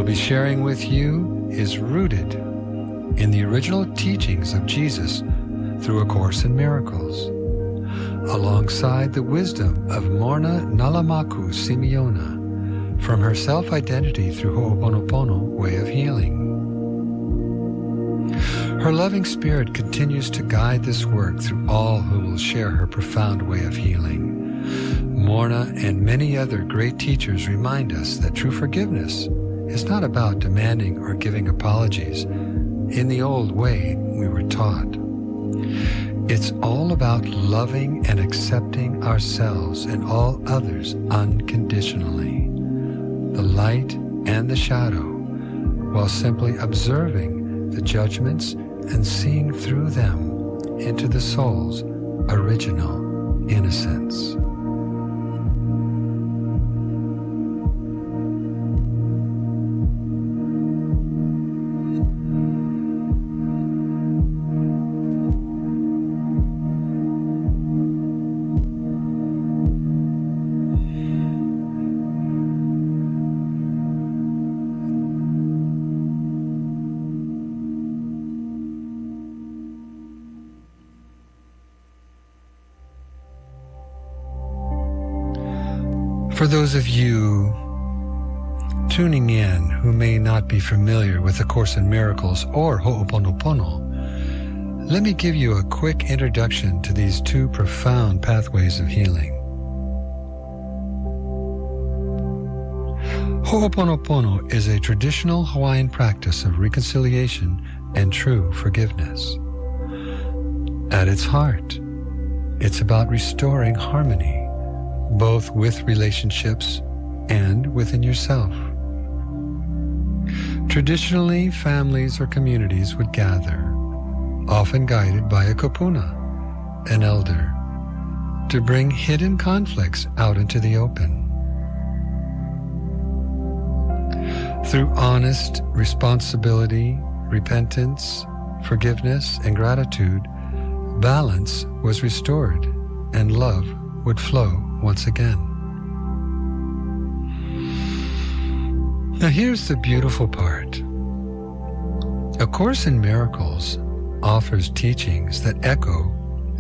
be sharing with you is rooted in the original teachings of Jesus through A Course in Miracles, alongside the wisdom of Morrnah Nalamaku Simeona from her self-identity through Ho'oponopono way of healing. Her loving spirit continues to guide this work through all who will share her profound way of healing. Morrnah and many other great teachers remind us that true forgiveness is not about demanding or giving apologies in the old way we were taught. It's all about loving and accepting ourselves and all others unconditionally, the light and the shadow, while simply observing the judgments and seeing through them into the soul's original innocence. For those of you tuning in who may not be familiar with A Course in Miracles or Ho'oponopono, let me give you a quick introduction to these two profound pathways of healing. Ho'oponopono is a traditional Hawaiian practice of reconciliation and true forgiveness. At its heart, it's about restoring harmony, both with relationships and within yourself. Traditionally, families or communities would gather, often guided by a kupuna, an elder, to bring hidden conflicts out into the open. Through honest responsibility, repentance, forgiveness, and gratitude, balance was restored and love would flow once again. Now here's the beautiful part. A Course in Miracles offers teachings that echo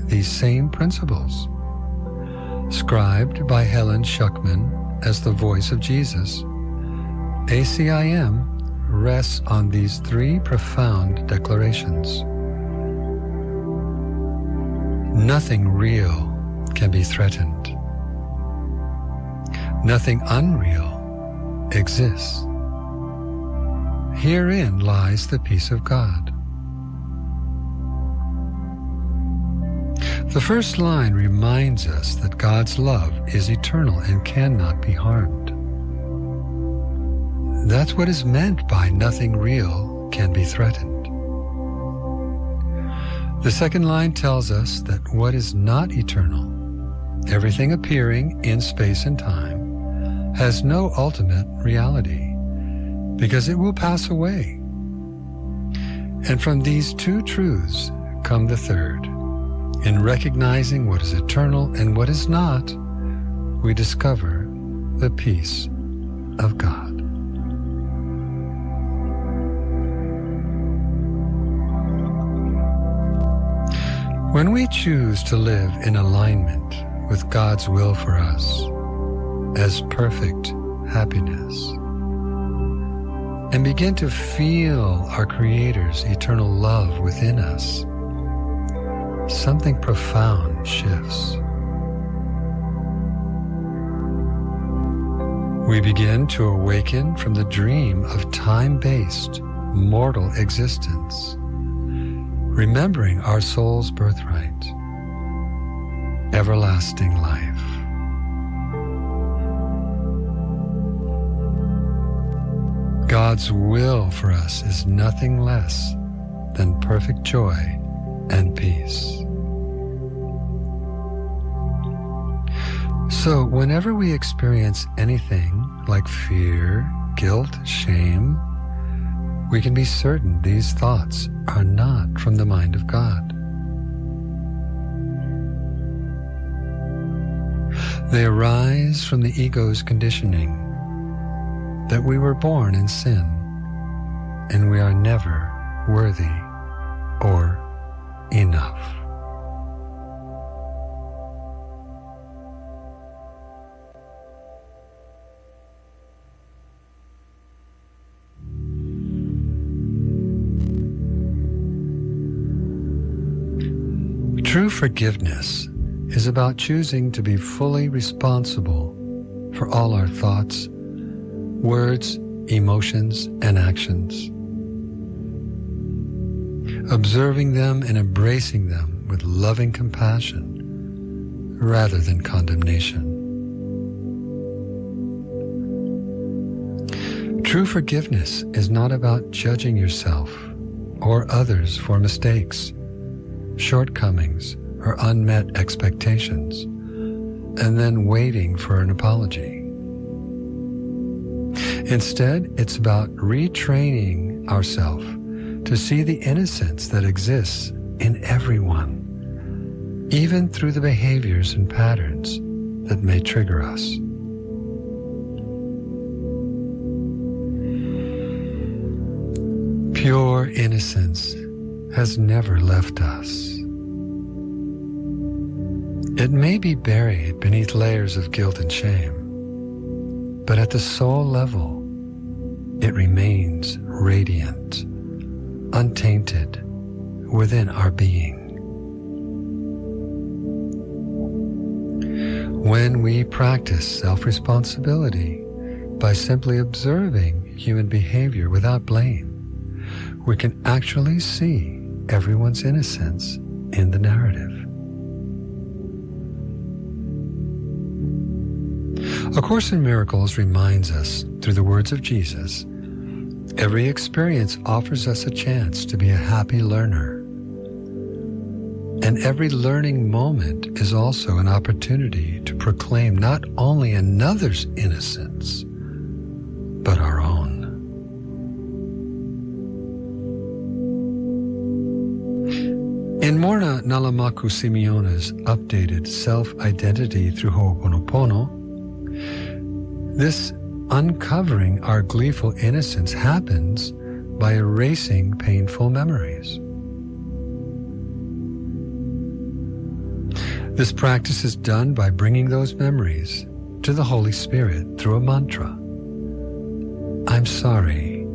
these same principles. Scribed by Helen Schuckman as the voice of Jesus, ACIM rests on these three profound declarations. Nothing real can be threatened. Nothing unreal exists. Herein lies the peace of God. The first line reminds us that God's love is eternal and cannot be harmed. That's what is meant by nothing real can be threatened. The second line tells us that what is not eternal, everything appearing in space and time, has no ultimate reality, because it will pass away. And from these two truths come the third. In recognizing what is eternal and what is not, we discover the peace of God. When we choose to live in alignment with God's will for us as perfect happiness, and begin to feel our Creator's eternal love within us, something profound shifts. We begin to awaken from the dream of time-based mortal existence, remembering our soul's birthright, everlasting life. God's will for us is nothing less than perfect joy and peace. So whenever we experience anything like fear, guilt, shame, we can be certain these thoughts are not from the mind of God. They arise from the ego's conditioning, that we were born in sin, and we are never worthy or enough. True forgiveness is about choosing to be fully responsible for all our thoughts, words, emotions, and actions. Observing them and embracing them with loving compassion rather than condemnation. True forgiveness is not about judging yourself or others for mistakes, shortcomings, or unmet expectations, and then waiting for an apology. Instead, it's about retraining ourselves to see the innocence that exists in everyone, even through the behaviors and patterns that may trigger us. Pure innocence has never left us. It may be buried beneath layers of guilt and shame, but at the soul level, it remains radiant, untainted within our being. When we practice self-responsibility by simply observing human behavior without blame, we can actually see everyone's innocence in the narrative. A Course in Miracles reminds us, through the words of Jesus, every experience offers us a chance to be a happy learner. And every learning moment is also an opportunity to proclaim not only another's innocence, but our own. In Morrnah Nalamaku Simeona's updated self-identity through Ho'oponopono, this uncovering our gleeful innocence happens by erasing painful memories. This practice is done by bringing those memories to the Holy Spirit through a mantra. I'm sorry.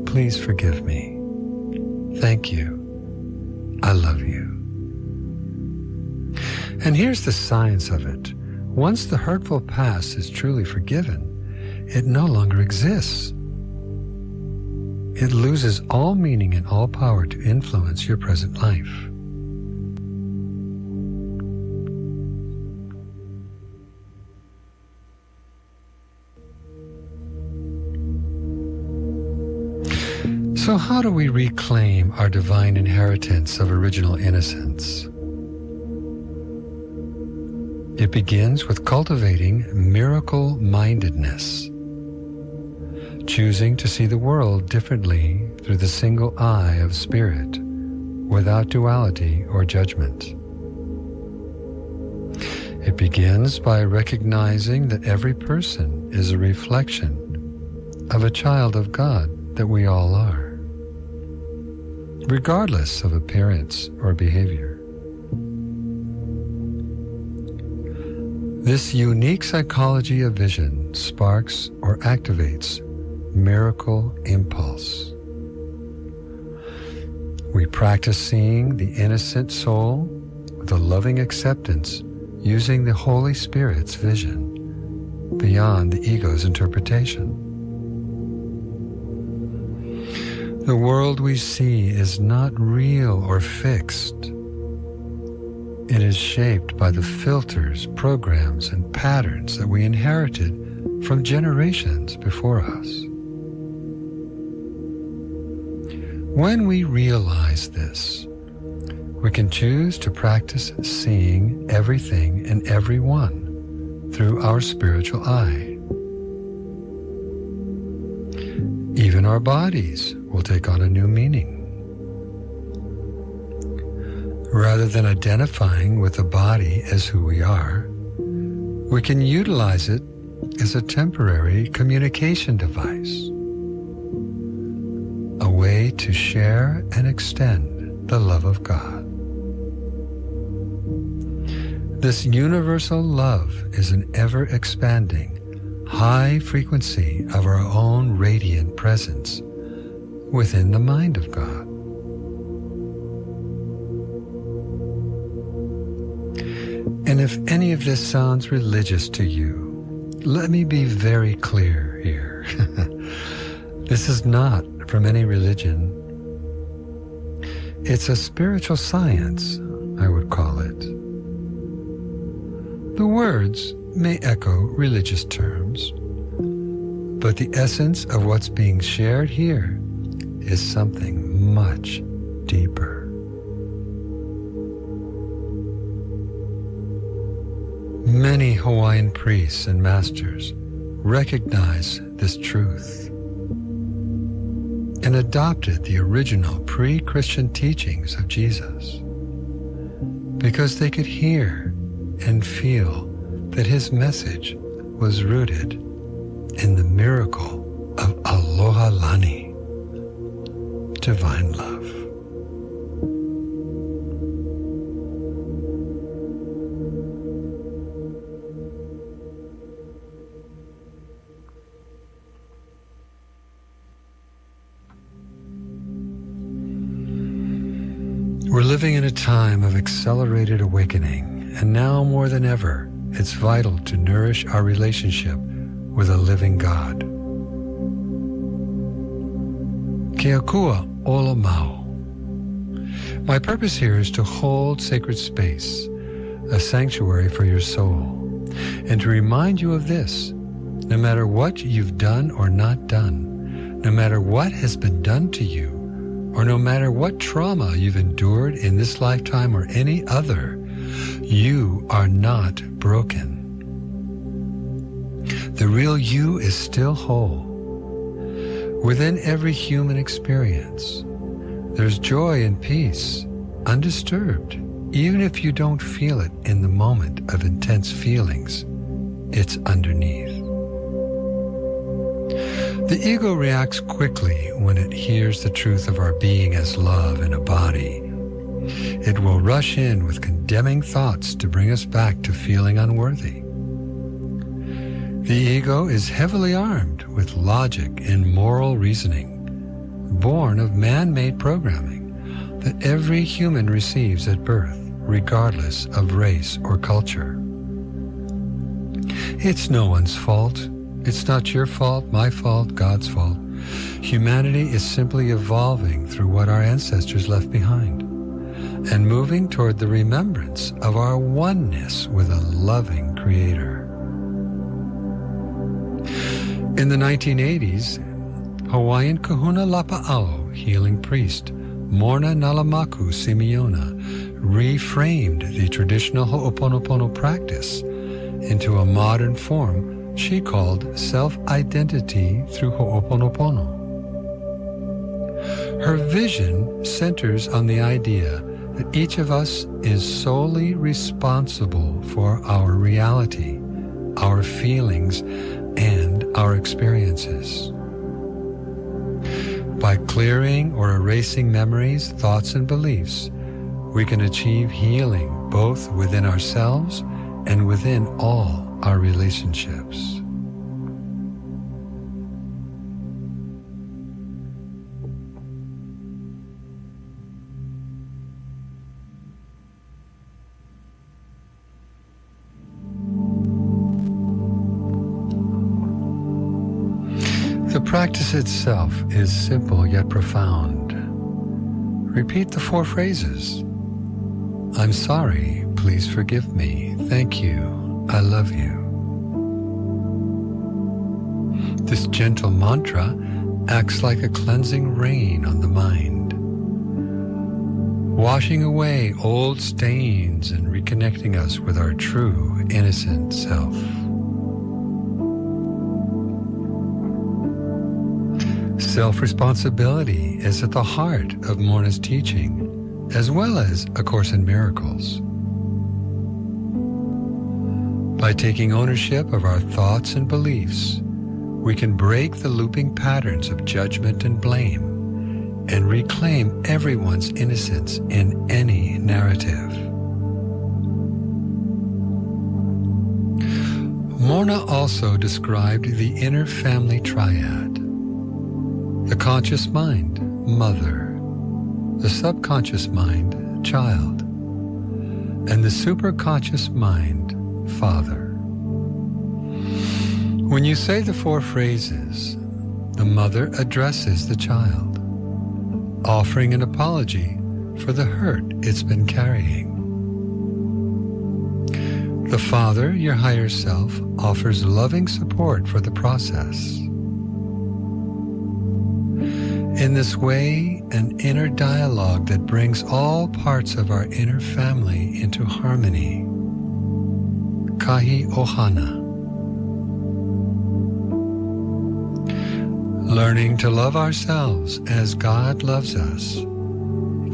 Please forgive me. Thank you. I love you. And here's the science of it. Once the hurtful past is truly forgiven, it no longer exists. It loses all meaning and all power to influence your present life. So how do we reclaim our divine inheritance of original innocence? It begins with cultivating miracle-mindedness, choosing to see the world differently through the single eye of spirit, without duality or judgment. It begins by recognizing that every person is a reflection of a child of God that we all are, regardless of appearance or behavior. This unique psychology of vision sparks or activates miracle impulse. We practice seeing the innocent soul with a loving acceptance using the Holy Spirit's vision beyond the ego's interpretation. The world we see is not real or fixed. It is shaped by the filters, programs, and patterns that we inherited from generations before us. When we realize this, we can choose to practice seeing everything and everyone through our spiritual eye. Even our bodies will take on a new meaning. Rather than identifying with the body as who we are, we can utilize it as a temporary communication device. way to share and extend the love of God. This universal love is an ever-expanding, high frequency of our own radiant presence within the mind of God. And if any of this sounds religious to you, let me be very clear here. This is not from any religion. It's a spiritual science, I would call it. The words may echo religious terms, but the essence of what's being shared here is something much deeper. Many Hawaiian priests and masters recognize this truth and adopted the original pre-Christian teachings of Jesus because they could hear and feel that his message was rooted in the miracle of Aloha Lani, divine love. We're living in a time of accelerated awakening, and now more than ever, it's vital to nourish our relationship with a living God. Ke akua ola mau. My purpose here is to hold sacred space, a sanctuary for your soul, and to remind you of this: no matter what you've done or not done, no matter what has been done to you, or no matter what trauma you've endured in this lifetime or any other, you are not broken. The real you is still whole. Within every human experience, there's joy and peace, undisturbed, even if you don't feel it in the moment of intense feelings. It's underneath. The ego reacts quickly when it hears the truth of our being as love in a body. It will rush in with condemning thoughts to bring us back to feeling unworthy. The ego is heavily armed with logic and moral reasoning, born of man-made programming that every human receives at birth, regardless of race or culture. It's no one's fault. It's not your fault, my fault, God's fault. Humanity is simply evolving through what our ancestors left behind and moving toward the remembrance of our oneness with a loving Creator. In the 1980s, Hawaiian Kahuna Lapa'au healing priest Morrnah Nalamaku Simeona reframed the traditional Ho'oponopono practice into a modern form she called self-identity through Ho'oponopono. Her vision centers on the idea that each of us is solely responsible for our reality, our feelings, and our experiences. By clearing or erasing memories, thoughts, and beliefs, we can achieve healing both within ourselves and within all our relationships. The practice itself is simple yet profound. Repeat the 4 phrases. I'm sorry, please forgive me, thank you, I love you. This gentle mantra acts like a cleansing rain on the mind, washing away old stains and reconnecting us with our true, innocent self. Self-responsibility is at the heart of Morrnah's teaching, as well as A Course in Miracles. By taking ownership of our thoughts and beliefs, we can break the looping patterns of judgment and blame and reclaim everyone's innocence in any narrative. Morrnah also described the inner family triad: the conscious mind, mother; the subconscious mind, child; and the superconscious mind, father. When you say the four phrases, the mother addresses the child, offering an apology for the hurt it's been carrying. The father, your higher self, offers loving support for the process. In this way, an inner dialogue that brings all parts of our inner family into harmony. Kahi ohana. Learning to love ourselves as God loves us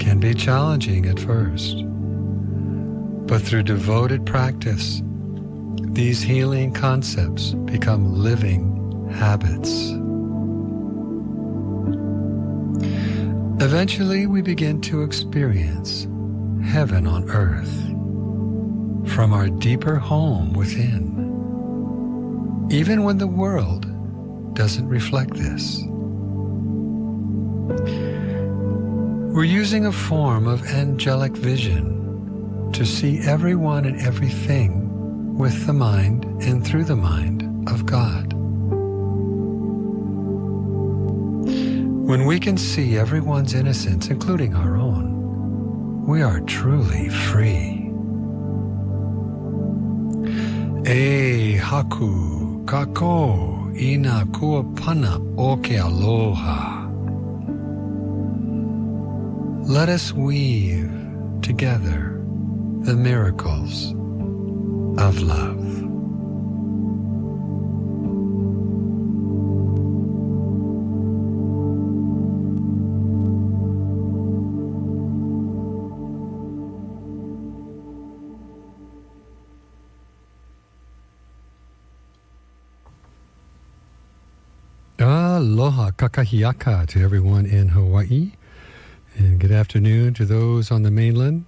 can be challenging at first, but through devoted practice, these healing concepts become living habits. Eventually, we begin to experience heaven on earth from our deeper home within, even when the world doesn't reflect this. We're using a form of angelic vision to see everyone and everything with the mind and through the mind of God. When we can see everyone's innocence, including our own, we are truly free. E haku kako ina kuapana oke aloha. Let us weave together the miracles of love. Aloha kakahiaka to everyone in Hawaii, and good afternoon to those on the mainland,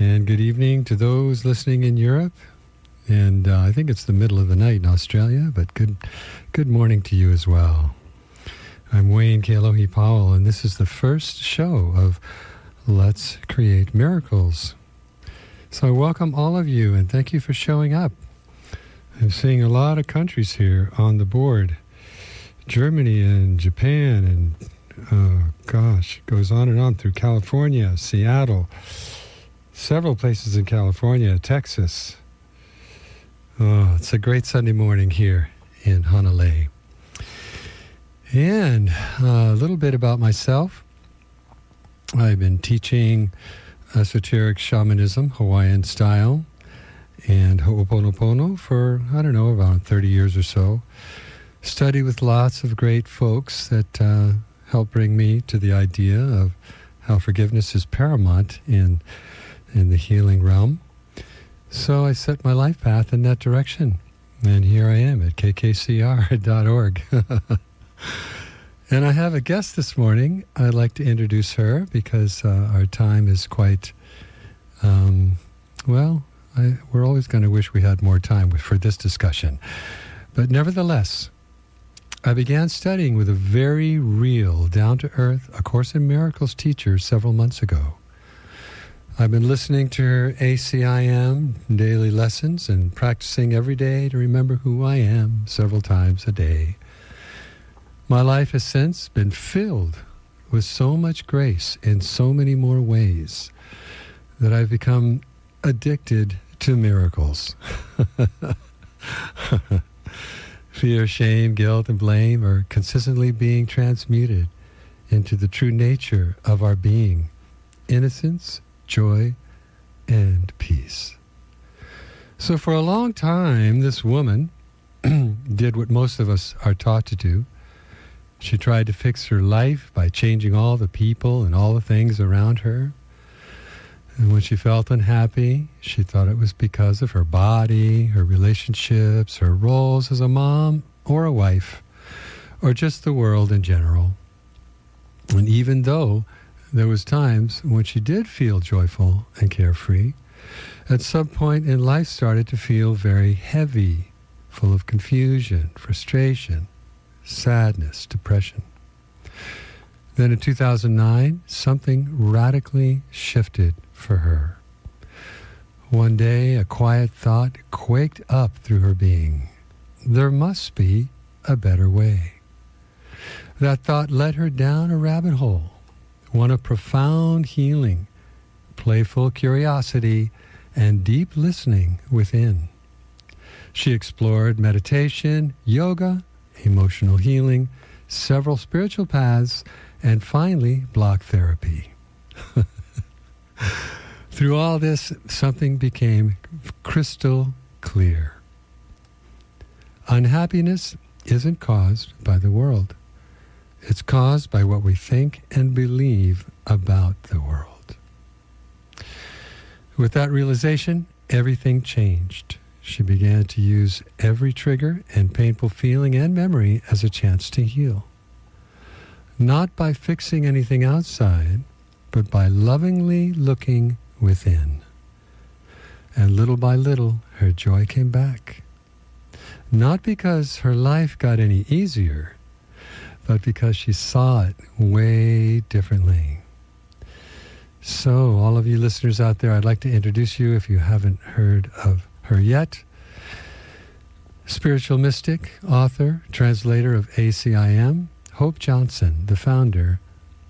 and good evening to those listening in Europe, and I think it's the middle of the night in Australia, but good morning to you as well. I'm Wayne Kealohi Powell, and this is the first show of Let's Create Miracles. So I welcome all of you, and thank you for showing up. I'm seeing a lot of countries here on the board. Germany and Japan and, it goes on and on through California, Seattle, several places in California, Texas. Oh, it's a great Sunday morning here in Honolulu. And a little bit about myself. I've been teaching esoteric shamanism, Hawaiian style, and Ho'oponopono for, about 30 years or so. Study with lots of great folks that help bring me to the idea of how forgiveness is paramount in the healing realm. So I set my life path in that direction. And here I am at KKCR.org. And I have a guest this morning. I'd like to introduce her because our time is quite, we're always going to wish we had more time for this discussion. But nevertheless, I began studying with a very real, down-to-earth A Course in Miracles teacher several months ago. I've been listening to her ACIM daily lessons and practicing every day to remember who I am several times a day. My life has since been filled with so much grace in so many more ways that I've become addicted to miracles. Fear, shame, guilt, and blame are consistently being transmuted into the true nature of our being: innocence, joy, and peace. So for a long time, this woman did what most of us are taught to do. She tried to fix her life by changing all the people and all the things around her. And when she felt unhappy, she thought it was because of her body, her relationships, her roles as a mom or a wife, or just the world in general. And even though there was times when she did feel joyful and carefree, at some point in life started to feel very heavy, full of confusion, frustration, sadness, depression. Then in 2009, something radically shifted for her. One day, a quiet thought quaked up through her being. There must be a better way. That thought led her down a rabbit hole, one of profound healing, playful curiosity, and deep listening within. She explored meditation, yoga, emotional healing, several spiritual paths, and finally, block therapy. Through all this, something became crystal clear. Unhappiness isn't caused by the world. It's caused by what we think and believe about the world. With that realization, everything changed. She began to use every trigger and painful feeling and memory as a chance to heal. Not by fixing anything outside, but by lovingly looking within. And little by little, her joy came back. Not because her life got any easier, but because she saw it way differently. So, all of you listeners out there, I'd like to introduce you, if you haven't heard of her yet. Spiritual mystic, author, translator of ACIM, Hope Johnson, the founder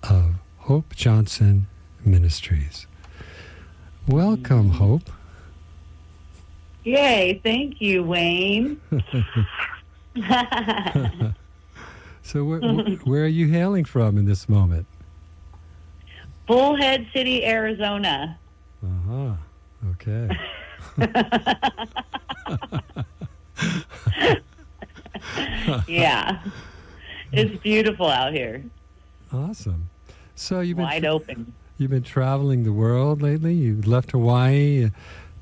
of Hope Johnson Ministries. Welcome, Hope. Yay, thank you, Wayne. So where are you hailing from in this moment? Bullhead City, Arizona. Uh-huh. Okay. Yeah. It's beautiful out here. Awesome. So you've been wide open. You've been traveling the world lately. You left Hawaii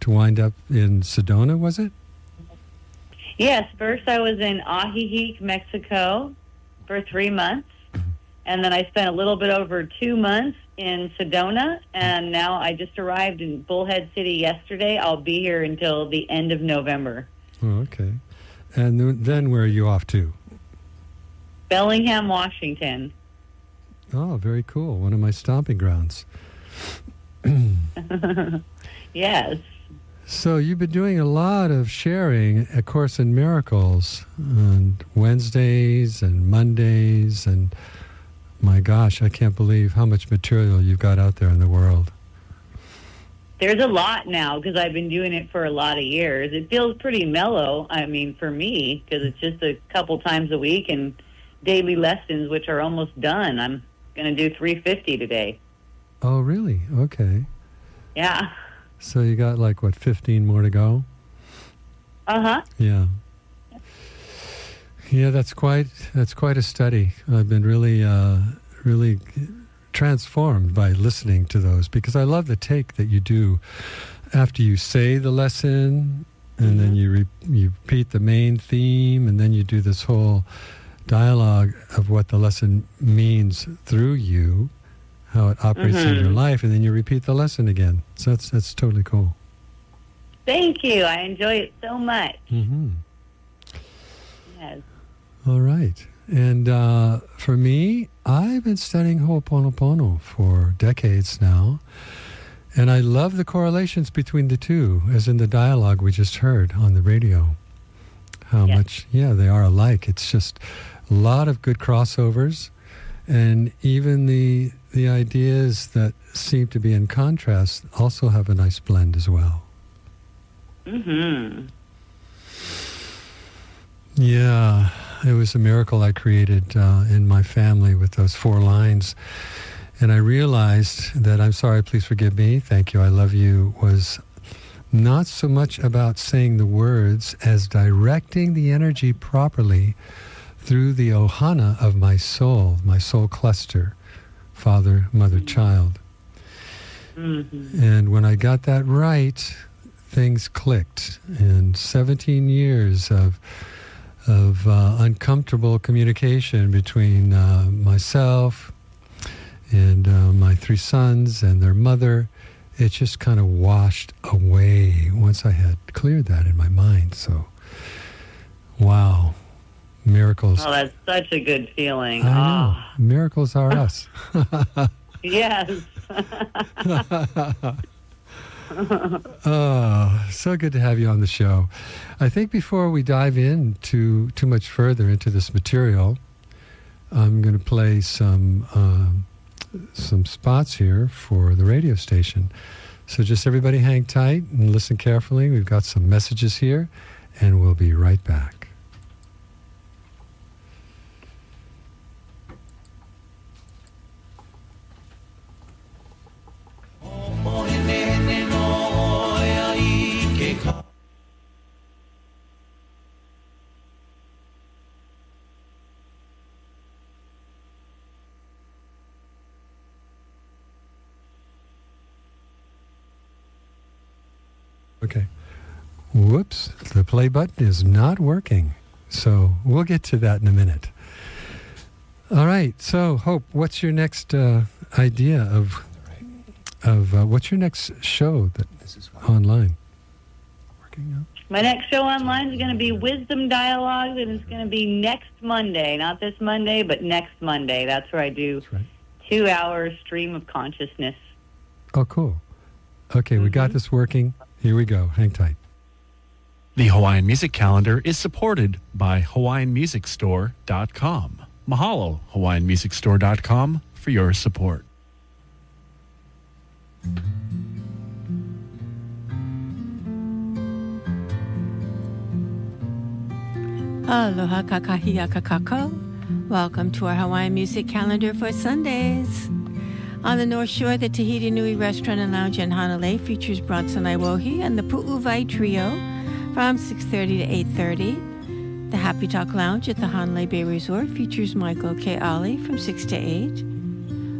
to wind up in Sedona, was it? Yes, first I was in Ajijic, Mexico for 3 months. And then I spent a little bit over 2 months in Sedona, and now I just arrived in Bullhead City yesterday. I'll be here until the end of November. Oh, okay. And then where are you off to? Bellingham, Washington. Oh, very cool. One of my stomping grounds. Yes. So you've been doing a lot of sharing A Course in Miracles on Wednesdays and Mondays, and my gosh, I can't believe how much material you've got out there in the world. There's a lot now because I've been doing it for a lot of years. It feels pretty mellow, I mean, for me, because it's just a couple times a week and daily lessons, which are almost done. I'm going to do 350 today. Oh, really? Okay. Yeah. So you got 15 more to go? Uh-huh. Yeah. Yeah, that's quite a study. I've been really transformed by listening to those, because I love the take that you do after you say the lesson, and then you repeat the main theme, and then you do this whole dialogue of what the lesson means through you, how it operates in your life, and then you repeat the lesson again. So that's totally cool. Thank you. I enjoy it so much. Mm-hmm. Yes. All right. And for me, I've been studying Ho'oponopono for decades now. And I love the correlations between the two, as in the dialogue we just heard on the radio. How much, they are alike. It's just a lot of good crossovers. And even the ideas that seem to be in contrast also have a nice blend as well. Mm-hmm. Yeah, it was a miracle I created in my family with those 4 lines. And I realized that I'm sorry, please forgive me, thank you, I love you, was not so much about saying the words as directing the energy properly through the ohana of my soul cluster, father, mother, child. Mm-hmm. And when I got that right, things clicked. And 17 years of uncomfortable communication between myself, and my 3 sons and their mother. It just kind of washed away once I had cleared that in my mind. So, wow, miracles. Oh, that's such a good feeling. I know. Miracles are us. Yes. Oh, so good to have you on the show. I think before we dive in too much further into this material, I'm going to play some spots here for the radio station. So just everybody hang tight and listen carefully. We've got some messages here, and we'll be right back. Okay. Whoops, the play button is not working. So we'll get to that in a minute. All right. So, Hope, what's your next idea of what's your next show that is online? Working now? My next show online is going to be Wisdom Dialogues, and it's going to be next Monday. Not this Monday, but next Monday. That's where I do 2 hours stream of consciousness. Oh, cool. Okay, we got this working. Here we go. Hang tight. The Hawaiian Music Calendar is supported by HawaiianMusicStore.com. Mahalo, HawaiianMusicStore.com, for your support. Aloha kakahia kakako. Welcome to our Hawaiian Music Calendar for Sundays. On the North Shore, the Tahiti Nui Restaurant and Lounge in Hanalei features Bronson Iwohi and the Pu'uvai Trio from 6:30 to 8:30. The Happy Talk Lounge at the Hanalei Bay Resort features Michael Kealohi from 6 to 8.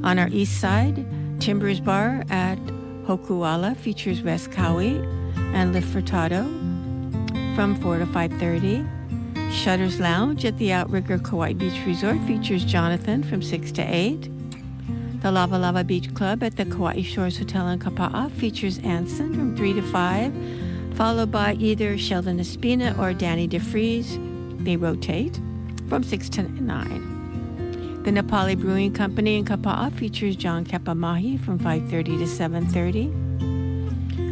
On our east side, Timbers Bar at Hokuala features Wes Cowie and Lift Furtado from 4 to 5:30. Shutters Lounge at the Outrigger Kauai Beach Resort features Jonathan from 6 to 8. The Lava Lava Beach Club at the Kauai Shores Hotel in Kapa'a features Anson from 3 to 5, followed by either Sheldon Espina or Danny DeFries. They rotate from 6 to 9. The Nepali Brewing Company in Kapa'a features John Kapamahi from 5:30 to 7:30.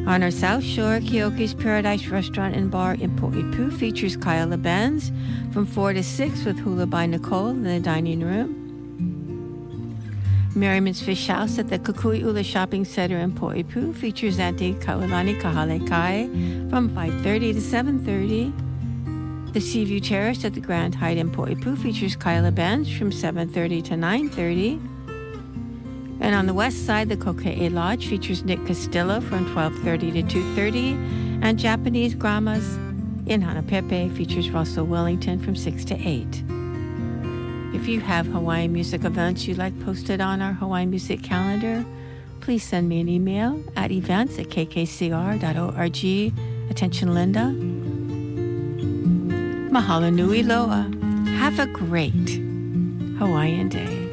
On our South Shore, Keoki's Paradise Restaurant and Bar in Poipu features Kyle Benz from 4 to 6 with Hula by Nicole in the dining room. Merriman's Fish House at the Kukui'ula Shopping Center in Poipu features Auntie Kaulani Kahale Kai from 5:30 to 7:30. The Seaview Terrace at the Grand Hyatt in Poipu features Kyla Benz from 7:30 to 9:30. And on the west side, the Kokee Lodge features Nick Castillo from 12:30 to 2:30. And Japanese Grandmas in Hanapepe features Russell Wellington from 6 to 8. If you have Hawaiian music events you'd like posted on our Hawaiian Music Calendar, please send me an email at events@kkcr.org. Attention, Linda. Mahalo nui loa. Have a great Hawaiian day.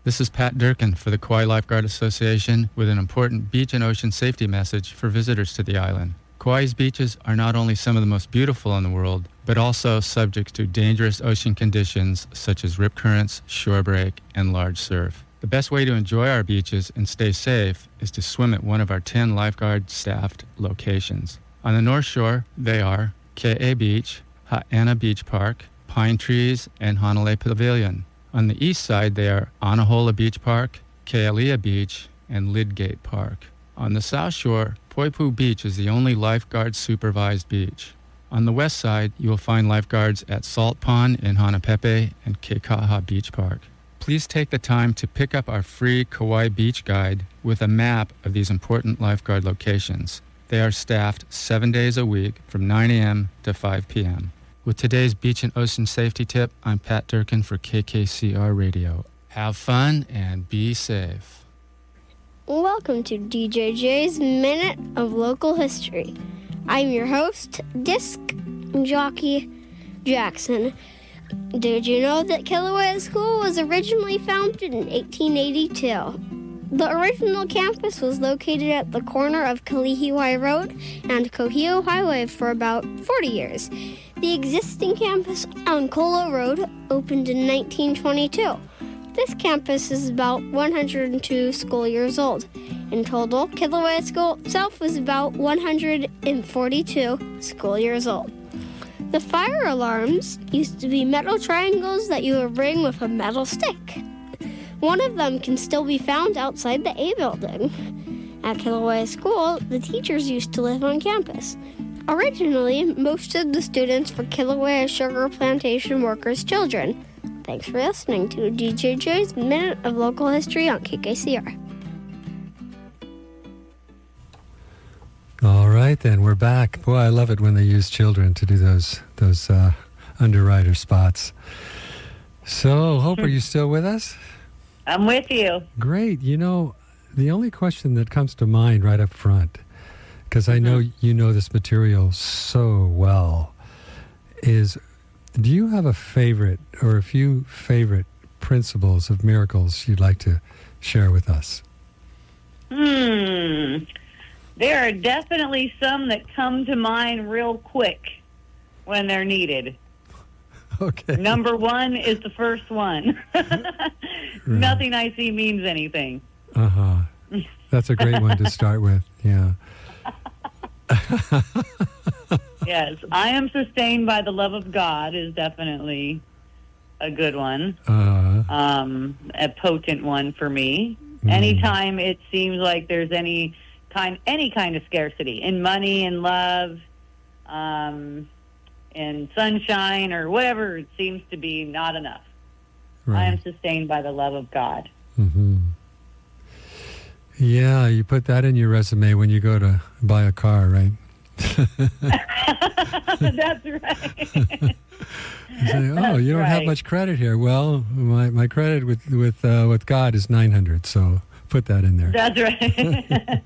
This is Pat Durkin for the Kauai Lifeguard Association with an important beach and ocean safety message for visitors to the island. Kauai's beaches are not only some of the most beautiful in the world, but also subject to dangerous ocean conditions such as rip currents, shore break, and large surf. The best way to enjoy our beaches and stay safe is to swim at one of our 10 lifeguard-staffed locations. On the North Shore, they are Ke'e Beach, Ha'ana Beach Park, Pine Trees, and Hanalei Pavilion. On the east side, they are Anahola Beach Park, Kealia Beach, and Lidgate Park. On the South Shore, Poipu Beach is the only lifeguard-supervised beach. On the west side, you will find lifeguards at Salt Pond in Hanapepe and Keikaha Beach Park. Please take the time to pick up our free Kauai Beach Guide with a map of these important lifeguard locations. They are staffed 7 days a week from 9 a.m. to 5 p.m. With today's beach and ocean safety tip, I'm Pat Durkin for KKCR Radio. Have fun and be safe. Welcome to DJJ's Minute of Local History. I'm your host, Disc Jockey Jackson. Did you know that Kilauea School was originally founded in 1882? The original campus was located at the corner of Kalihiwai Road and Kohio Highway for about 40 years. The existing campus on Kolo Road opened in 1922. This campus is about 102 school years old. In total, Kilauea School itself was about 142 school years old. The fire alarms used to be metal triangles that you would ring with a metal stick. One of them can still be found outside the A building. At Kilauea School, the teachers used to live on campus. Originally, most of the students were Kilauea sugar plantation workers' children. Thanks for listening to DJJ's Minute of Local History on KKCR. All right, then, we're back. Boy, I love it when they use children to do those underwriter spots. So, Hope, are you still with us? I'm with you. Great. You know, the only question that comes to mind right up front, because I know you know this material so well, is do you have a favorite or a few favorite principles of miracles you'd like to share with us? There are definitely some that come to mind real quick when they're needed. Okay. Number one is the first one. Nothing I see means anything. Uh-huh. That's a great one to start with, yeah. Yes, I am sustained by the love of God is definitely a good one. A potent one for me. Anytime it seems like there's any kind of scarcity in money and love, in sunshine or whatever, it seems to be not enough. Right. I am sustained by the love of God. Mm-hmm. Yeah, you put that in your resume when you go to buy a car, right? That's right. Say, oh, you don't have much credit here. Well, my credit with God is 900, so put that in there. That's right.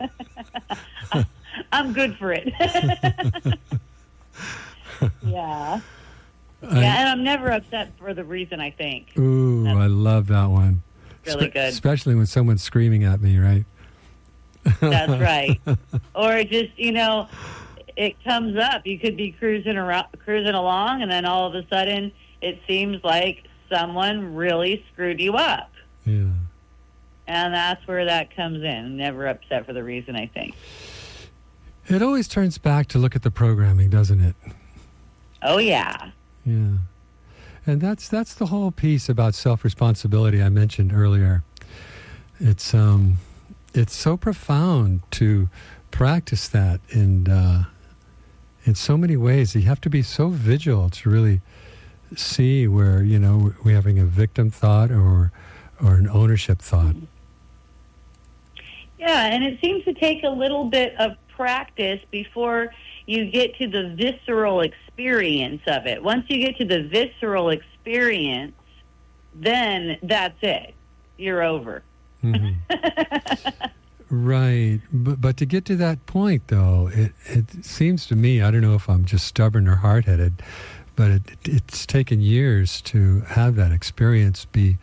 I'm good for it. Yeah. Yeah, and I'm never upset for the reason I think. Ooh, I love that one. Really good. Especially when someone's screaming at me, right? That's right. Or just, it comes up. You could be cruising along, and then all of a sudden it seems like someone really screwed you up. Yeah. And that's where that comes in. Never upset for the reason I think. It always turns back to look at the programming, doesn't it? Oh, yeah. Yeah. And that's the whole piece about self-responsibility I mentioned earlier. It's so profound to practice that in so many ways. You have to be so vigilant to really see where, we're having a victim thought or an ownership thought. Yeah, and it seems to take a little bit of practice before you get to the visceral experience of it. Once you get to the visceral experience, then that's it. You're over. Mm-hmm. Right. But to get to that point, though, it seems to me, I don't know if I'm just stubborn or hard-headed, but it's taken years to have that experience be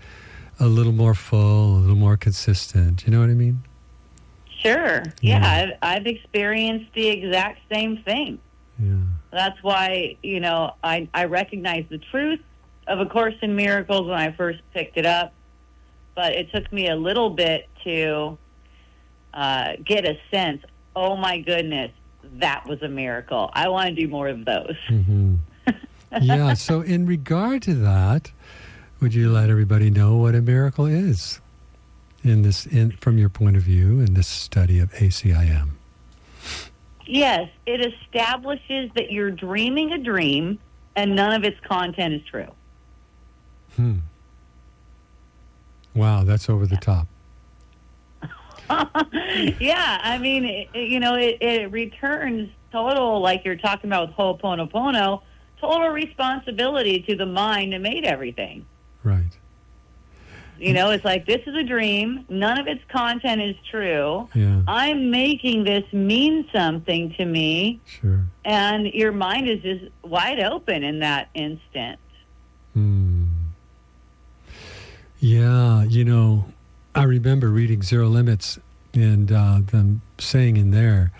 a little more full, a little more consistent. You know what I mean? Sure. Yeah, I've experienced the exact same thing. Yeah. That's why, I recognize the truth of A Course in Miracles when I first picked it up, but it took me a little bit to get a sense, oh my goodness, that was a miracle. I want to do more of those. Mm-hmm. Yeah, so in regard to that, would you let everybody know what a miracle is from your point of view in this study of ACIM? Yes, it establishes that you're dreaming a dream and none of its content is true. Wow, that's over the top. Yeah, I mean, it returns total, like you're talking about with Ho'oponopono, total responsibility to the mind that made everything. Right. It's like, this is a dream. None of its content is true. Yeah. I'm making this mean something to me. Sure. And your mind is just wide open in that instant. Yeah, I remember reading Zero Limits and them saying in there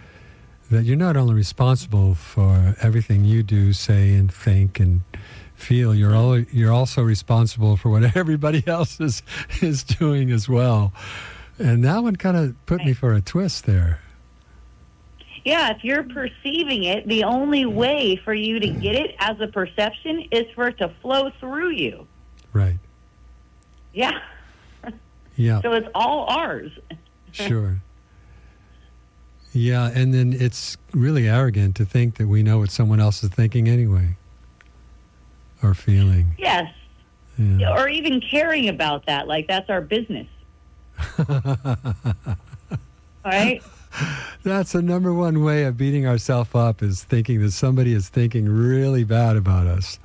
that you're not only responsible for everything you do, say, and think and feel, you're also responsible for what everybody else is doing as well. And that one kind of put me for a twist there. Yeah, if you're perceiving it, the only way for you to get it as a perception is for it to flow through you. Right. Yeah. Yeah. So it's all ours. Sure. Yeah, and then it's really arrogant to think that we know what someone else is thinking anyway, or feeling. Yes. Yeah. Or even caring about that, like that's our business. Right? That's the number one way of beating ourselves up, is thinking that somebody is thinking really bad about us.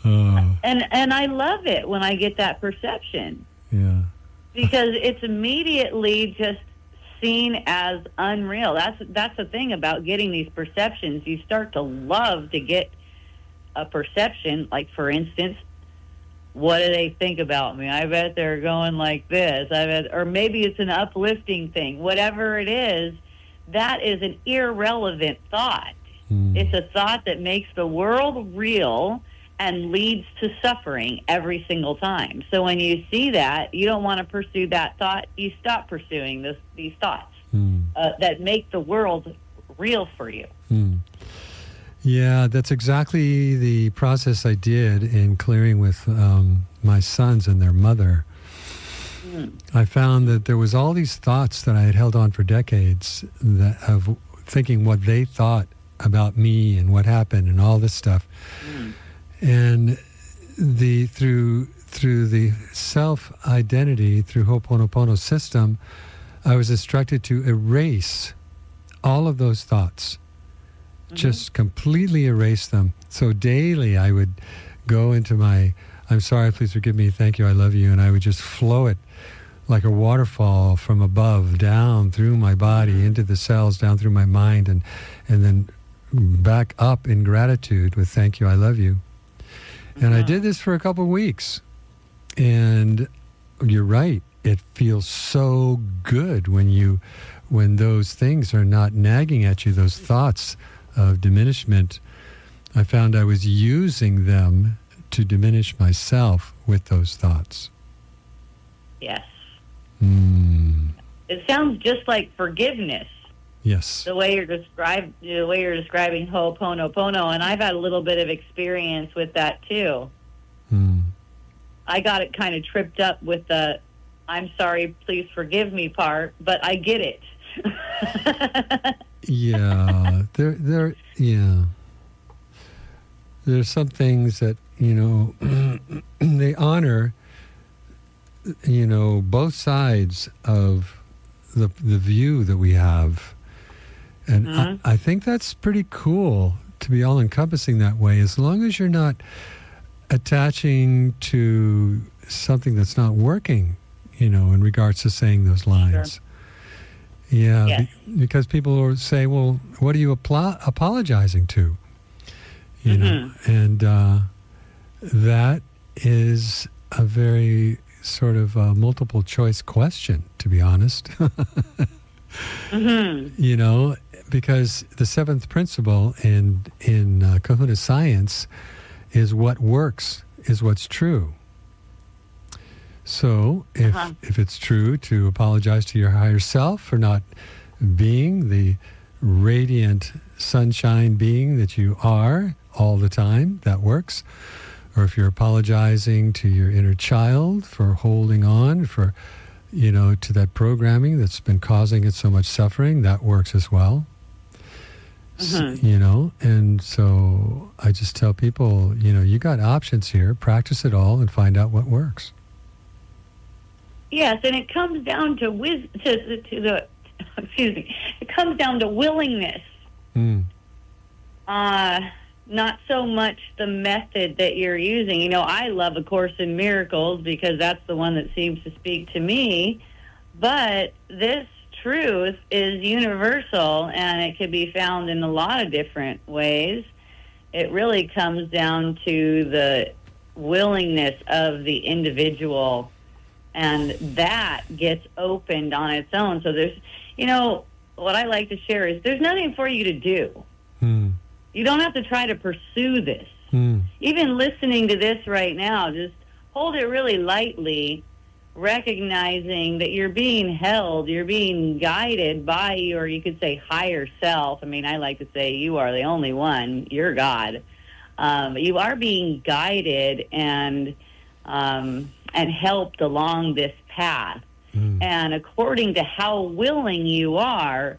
And I love it when I get that perception. Yeah. Because it's immediately just seen as unreal. That's the thing about getting these perceptions. You start to love to get a perception, like, for instance, what do they think about me? I bet they're going like this. Or maybe it's an uplifting thing. Whatever it is, that is an irrelevant thought. It's a thought that makes the world real and leads to suffering every single time. So when you see that, you don't want to pursue that thought. You stop pursuing these thoughts that make the world real for you. Yeah, that's exactly the process I did in clearing with my sons and their mother. I found that there was all these thoughts that I had held on for decades, of thinking what they thought about me and what happened and all this stuff. And through the self-identity, through Ho'oponopono system, I was instructed to erase all of those thoughts. Just completely erase them. So daily I would go into my, I'm sorry, please forgive me, thank you, I love you, and I would just flow it like a waterfall from above, down through my body, into the cells, down through my mind, and then back up in gratitude with thank you, I love you. And I did this for a couple of weeks. And you're right, it feels so good when those things are not nagging at you, those thoughts of diminishment. I found I was using them to diminish myself with those thoughts. Yes. It sounds just like forgiveness. Yes. The way you're describing Ho'oponopono, and I've had a little bit of experience with that too. I got it kind of tripped up with the "I'm sorry, please forgive me" part, but I get it. Yeah, there's some things that they honor both sides of the view that we have, and I think that's pretty cool to be all encompassing that way, as long as you're not attaching to something that's not working, in regards to saying those lines. Sure. Yeah, yes. Because people will say, well, what are you apologizing to? And that is a very sort of multiple choice question, to be honest. Because the seventh principle in Kahuna science is what works is what's true. So if it's true to apologize to your higher self for not being the radiant sunshine being that you are all the time, that works. Or if you're apologizing to your inner child for holding on for, to that programming that's been causing it so much suffering, that works as well. And so I just tell people, you got options here, practice it all and find out what works. Yes, and it comes down to it comes down to willingness. Not so much the method that you're using. I love A Course in Miracles because that's the one that seems to speak to me. But this truth is universal, and it can be found in a lot of different ways. It really comes down to the willingness of the individual, and that gets opened on its own. So there's, what I like to share is there's nothing for you to do. You don't have to try to pursue this. Even listening to this right now, just hold it really lightly, recognizing that you're being held, you're being guided by your, you could say, higher self. I mean, I like to say you are the only one, you're God. You are being guided and helped along this path. And according to how willing you are,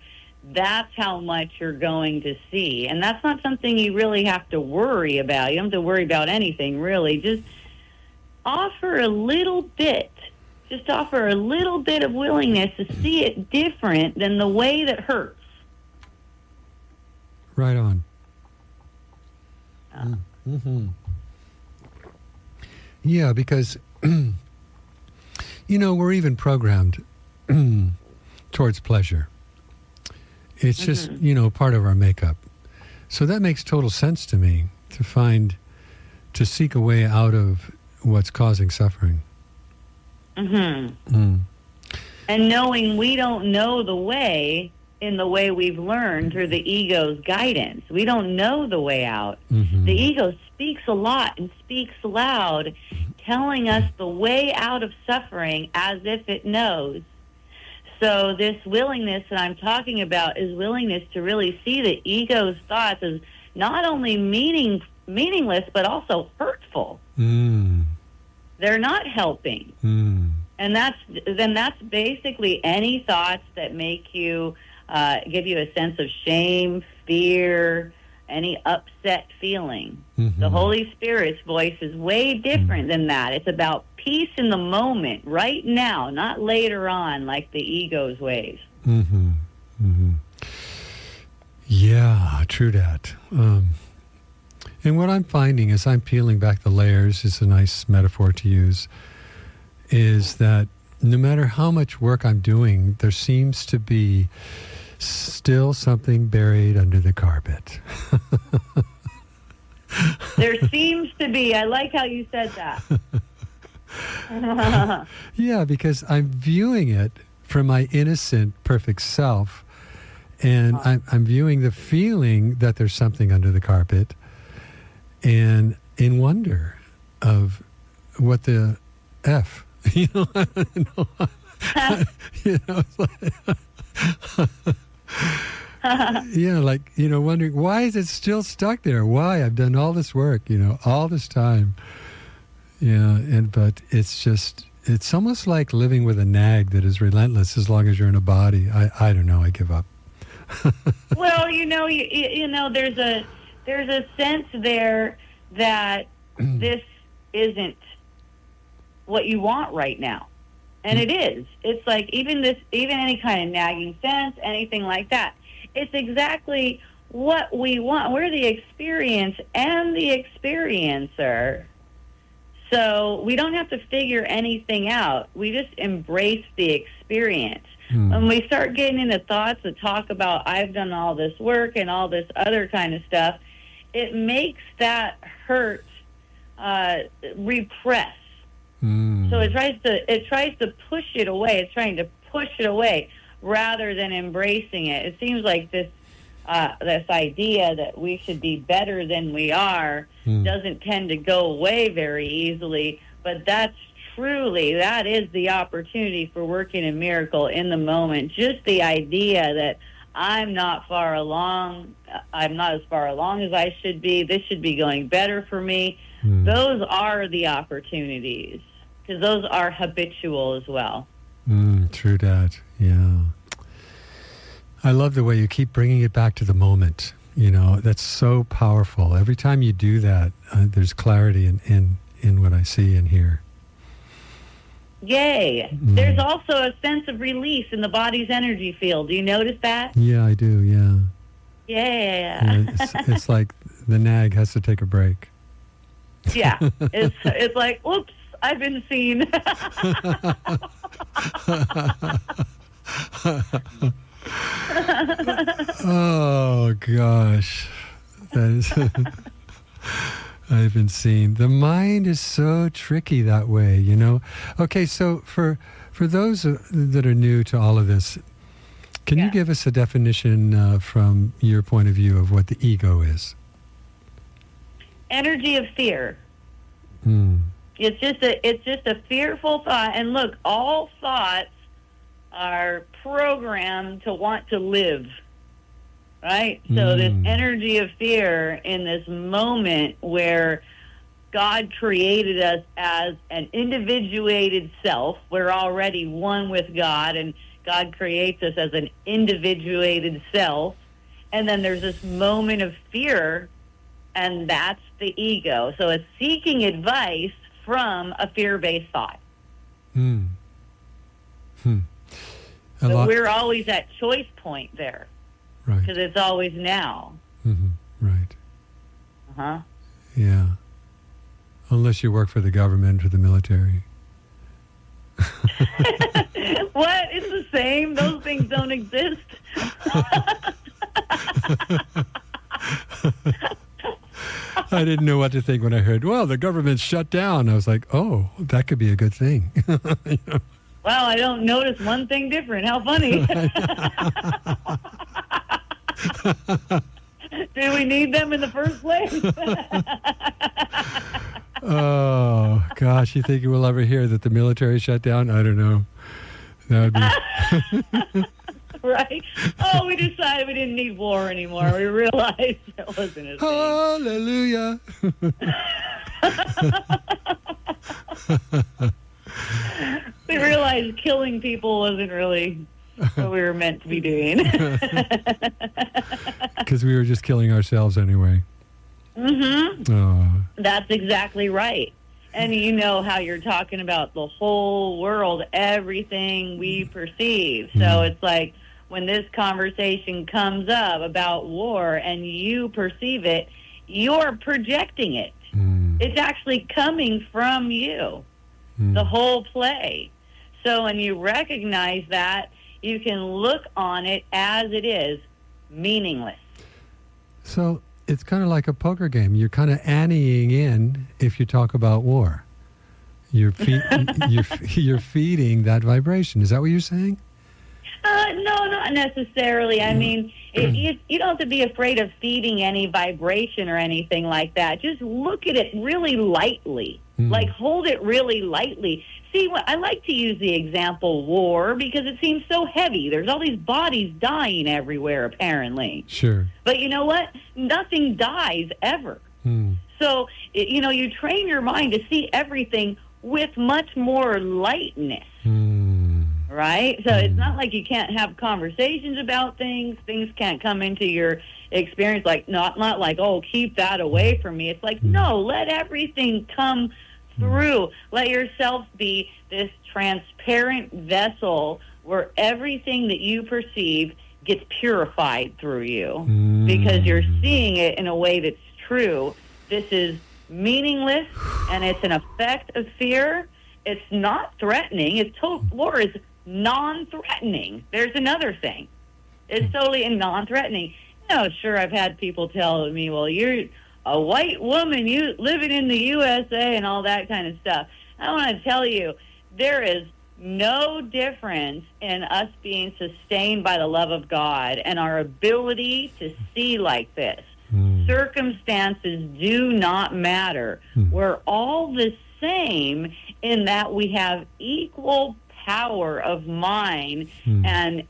that's how much you're going to see. And that's not something you really have to worry about. You don't have to worry about anything, really. Just offer a little bit. Just offer a little bit of willingness to see it different than the way that hurts. Right on. Yeah, because, we're even programmed towards pleasure. It's just, part of our makeup. So that makes total sense to me, to seek a way out of what's causing suffering. And knowing we don't know the way in the way we've learned through the ego's guidance. We don't know the way out. The ego speaks a lot and speaks loud, telling us the way out of suffering as if it knows. So this willingness that I'm talking about is willingness to really see the ego's thoughts as not only meaningless, but also hurtful. They're not helping. And that's basically any thoughts that make you, give you a sense of shame, fear, any upset feeling. The Holy Spirit's voice is way different than that. It's about peace in the moment, right now, not later on, like the ego's ways. Yeah, true that. And what I'm finding as I'm peeling back the layers, is a nice metaphor to use, is that no matter how much work I'm doing, there seems to be still something buried under the carpet. There seems to be. I like how you said that. Yeah, because I'm viewing it from my innocent, perfect self, and I'm viewing the feeling that there's something under the carpet, and in wonder of what the F, I don't know. Wondering, why is it still stuck there? Why? I've done all this work, all this time. But it's almost like living with a nag that is relentless as long as you're in a body. I don't know, I give up. Well, there's a sense there that this isn't what you want right now. And it is. It's like even any kind of nagging sense, anything like that. It's exactly what we want. We're the experience and the experiencer. So we don't have to figure anything out. We just embrace the experience. When we start getting into thoughts that talk about I've done all this work and all this other kind of stuff, it makes that hurt repress. So it tries to push it away. It's trying to push it away rather than embracing it. It seems like this idea that we should be better than we are doesn't tend to go away very easily, but that is the opportunity for working a miracle in the moment. Just the idea that I'm not far along, I'm not as far along as I should be, this should be going better for me. Those are the opportunities, because those are habitual as well. True that, yeah. I love the way you keep bringing it back to the moment. That's so powerful. Every time you do that, there's clarity in what I see and hear. Yay. There's also a sense of release in the body's energy field. Do you notice that? Yeah, I do, yeah. Yeah. It's like the nag has to take a break. Yeah. It's like, whoops, I've been seen. Oh, gosh. That is... I've been seeing. The mind is so tricky that way, you know. Okay, so for those that are new to all of this, can you give us a definition from your point of view of what the ego is? Energy of fear. Hmm. It's just a fearful thought. And look, all thoughts are programmed to want to live, right? So this energy of fear in this moment where God created us as an individuated self, we're already one with God, and God creates us as an individuated self. And then there's this moment of fear, and that's the ego. So it's seeking advice from a fear-based thought. So we're always at choice point there. Right. Because it's always now. Mm-hmm. Right. Uh-huh. Yeah. Unless you work for the government or the military. What? It's the same. Those things don't exist. I didn't know what to think when I heard, well, the government's shut down. I was like, oh, that could be a good thing. You know? Wow, I don't notice one thing different. How funny. Do we need them in the first place? Oh, gosh, you think we'll ever hear that the military shut down? I don't know. That would be... Right? Oh, we decided we didn't need war anymore. We realized it wasn't a thing. Hallelujah. We realized killing people wasn't really what we were meant to be doing. Because we were just killing ourselves anyway. Mm-hmm. Oh. That's exactly right. And you know how you're talking about the whole world, everything we perceive. So it's like when this conversation comes up about war and you perceive it, you're projecting it. It's actually coming from you, the whole play. So when you recognize that, you can look on it as it is, meaningless. So it's kind of like a poker game. You're kind of anteing in if you talk about war. You're feeding that vibration. Is that what you're saying? No, not necessarily. I mean, you don't have to be afraid of feeding any vibration or anything like that. Just look at it really lightly. Like, hold it really lightly. See, I like to use the example war because it seems so heavy. There's all these bodies dying everywhere, apparently. Sure. But you know what? Nothing dies ever. So, you train your mind to see everything with much more lightness. Right? So it's not like you can't have conversations about things. Things can't come into your experience not like, oh, keep that away from me. It's like, no, let everything come through. Let yourself be this transparent vessel where everything that you perceive gets purified through you because you're seeing it in a way that's true. This is meaningless, and it's an effect of fear. It's not threatening. War is non-threatening. There's another thing. It's totally non-threatening. Sure, I've had people tell me, well, you're a white woman, you living in the USA and all that kind of stuff. I want to tell you, there is no difference in us being sustained by the love of God and our ability to see like this. Circumstances do not matter. We're all the same in that we have equal power of mind and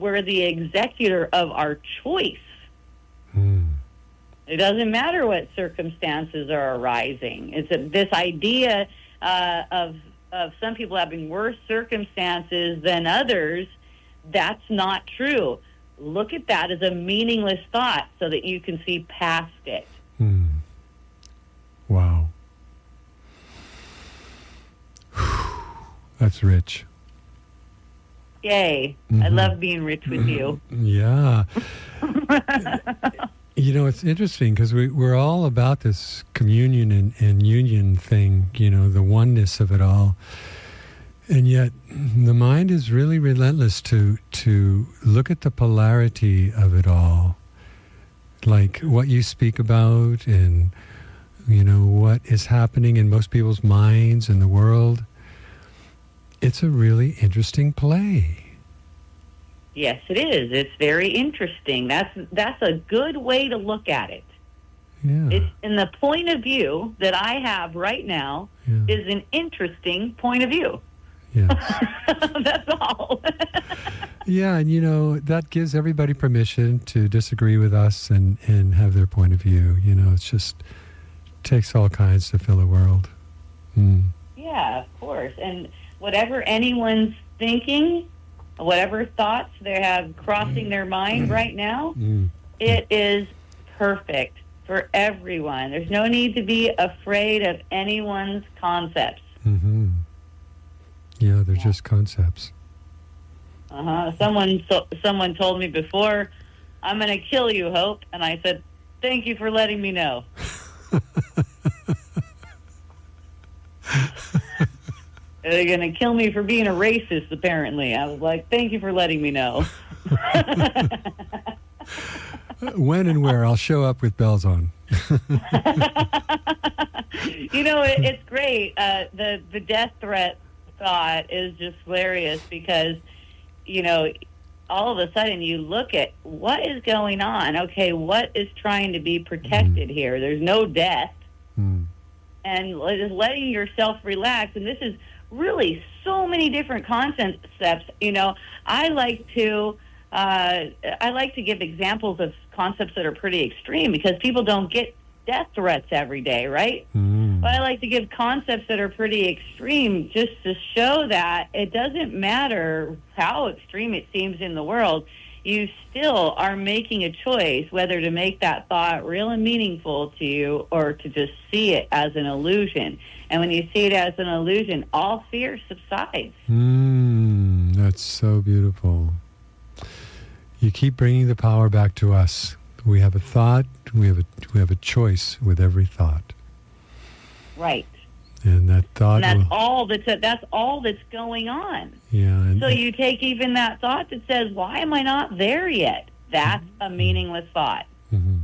we're the executor of our choice. It doesn't matter what circumstances are arising. It's this idea of some people having worse circumstances than others. That's not true. Look at that as a meaningless thought so that you can see past it. Wow. That's rich. Yay. I love being rich with you. Yeah. It's interesting because we're all about this communion and union thing, the oneness of it all. And yet the mind is really relentless to look at the polarity of it all. Like what you speak about and what is happening in most people's minds in the world. It's a really interesting play. Yes, it is. It's very interesting. That's a good way to look at it. Yeah. It's in the point of view that I have right now is an interesting point of view. Yeah. That's all. Yeah, and that gives everybody permission to disagree with us and have their point of view. It's just takes all kinds to fill a world. Yeah, of course. And whatever anyone's thinking, whatever thoughts they have crossing their mind right now, it is perfect for everyone. There's no need to be afraid of anyone's concepts. Mm-hmm. Yeah, they're just concepts. Someone told me before, I'm going to kill you, Hope. And I said, thank you for letting me know. They're going to kill me for being a racist, apparently. I was like, thank you for letting me know. When and where? I'll show up with bells on. It's great. The death threat thought is just hilarious because, all of a sudden you look at what is going on. Okay, what is trying to be protected here? There's no death. And just letting yourself relax. And this is really so many different concepts. I like to give examples of concepts that are pretty extreme because people don't get death threats every day, right? But I like to give concepts that are pretty extreme just to show that it doesn't matter how extreme it seems in the world. You still are making a choice whether to make that thought real and meaningful to you or to just see it as an illusion. And when you see it as an illusion, all fear subsides. That's so beautiful. You keep bringing the power back to us. We have a thought. We have a choice with every thought. Right. And that thought. And that's all that's going on. Yeah. So you take even that thought that says, "Why am I not there yet?" That's a meaningless thought. Mm-hmm.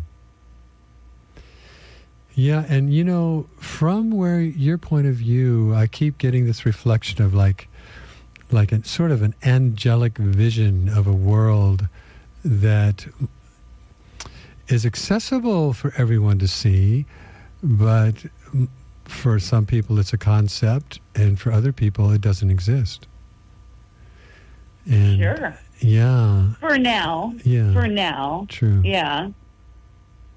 Yeah, and from where your point of view, I keep getting this reflection of like a sort of an angelic vision of a world that is accessible for everyone to see, but for some people it's a concept, and for other people it doesn't exist. And sure. Yeah. For now. Yeah. For now. True. Yeah.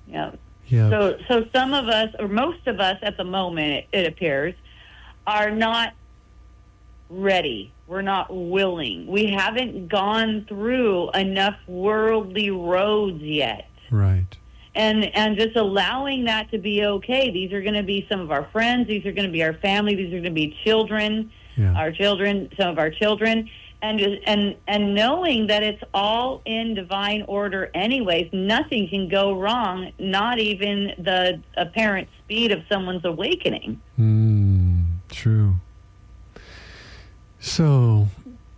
Yeah. Yeah. So some of us, or most of us at the moment, it appears, are not ready. We're not willing. We haven't gone through enough worldly roads yet. Right. And just allowing that to be okay. These are going to be some of our friends. These are going to be our family. These are going to be children, our children, some of our children. And knowing that it's all in divine order anyways, nothing can go wrong, not even the apparent speed of someone's awakening. True. So,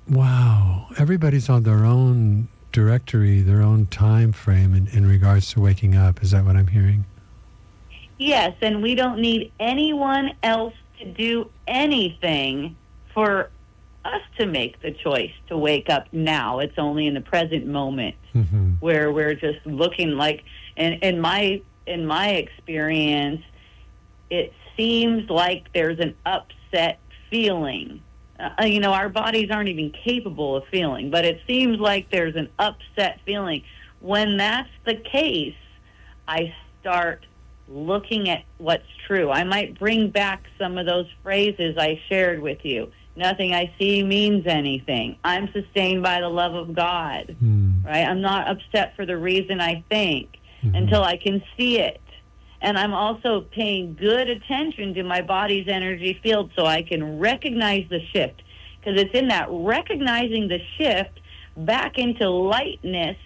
wow, everybody's on their own directory, their own time frame in regards to waking up. Is that what I'm hearing? Yes, and we don't need anyone else to do anything for us to make the choice to wake up now. It's only in the present moment where we're just looking like, in my experience, it seems like there's an upset feeling. Our bodies aren't even capable of feeling, but it seems like there's an upset feeling. When that's the case, I start looking at what's true. I might bring back some of those phrases I shared with you. Nothing I see means anything. I'm sustained by the love of God, right? I'm not upset for the reason I think until I can see it. And I'm also paying good attention to my body's energy field so I can recognize the shift. Because it's in that recognizing the shift back into lightness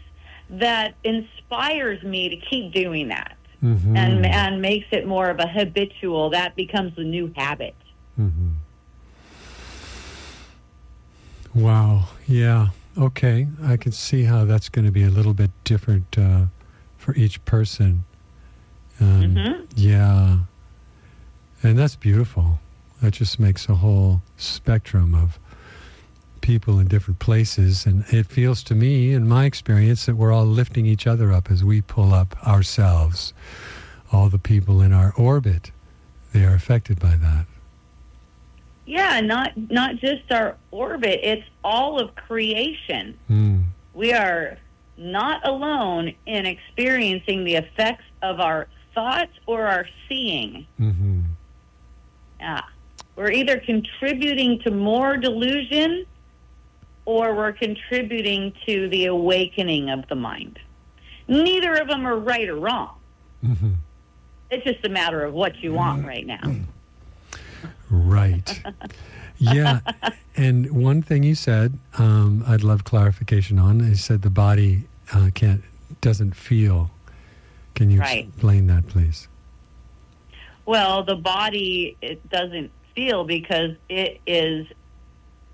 that inspires me to keep doing that. And makes it more of a habitual. That becomes the new habit. Wow. Yeah. Okay. I can see how that's going to be a little bit different for each person. Yeah. And that's beautiful. That just makes a whole spectrum of people in different places. And it feels to me, in my experience, that we're all lifting each other up as we pull up ourselves. All the people in our orbit, they are affected by that. Yeah, not just our orbit, it's all of creation. We are not alone in experiencing the effects of our thoughts or our seeing. Yeah. We're either contributing to more delusion or we're contributing to the awakening of the mind. Neither of them are right or wrong. It's just a matter of what you want right now. Right. Yeah. And one thing you said, I'd love clarification on. You said the body doesn't feel. Can you explain that, please? Well, the body, it doesn't feel because it is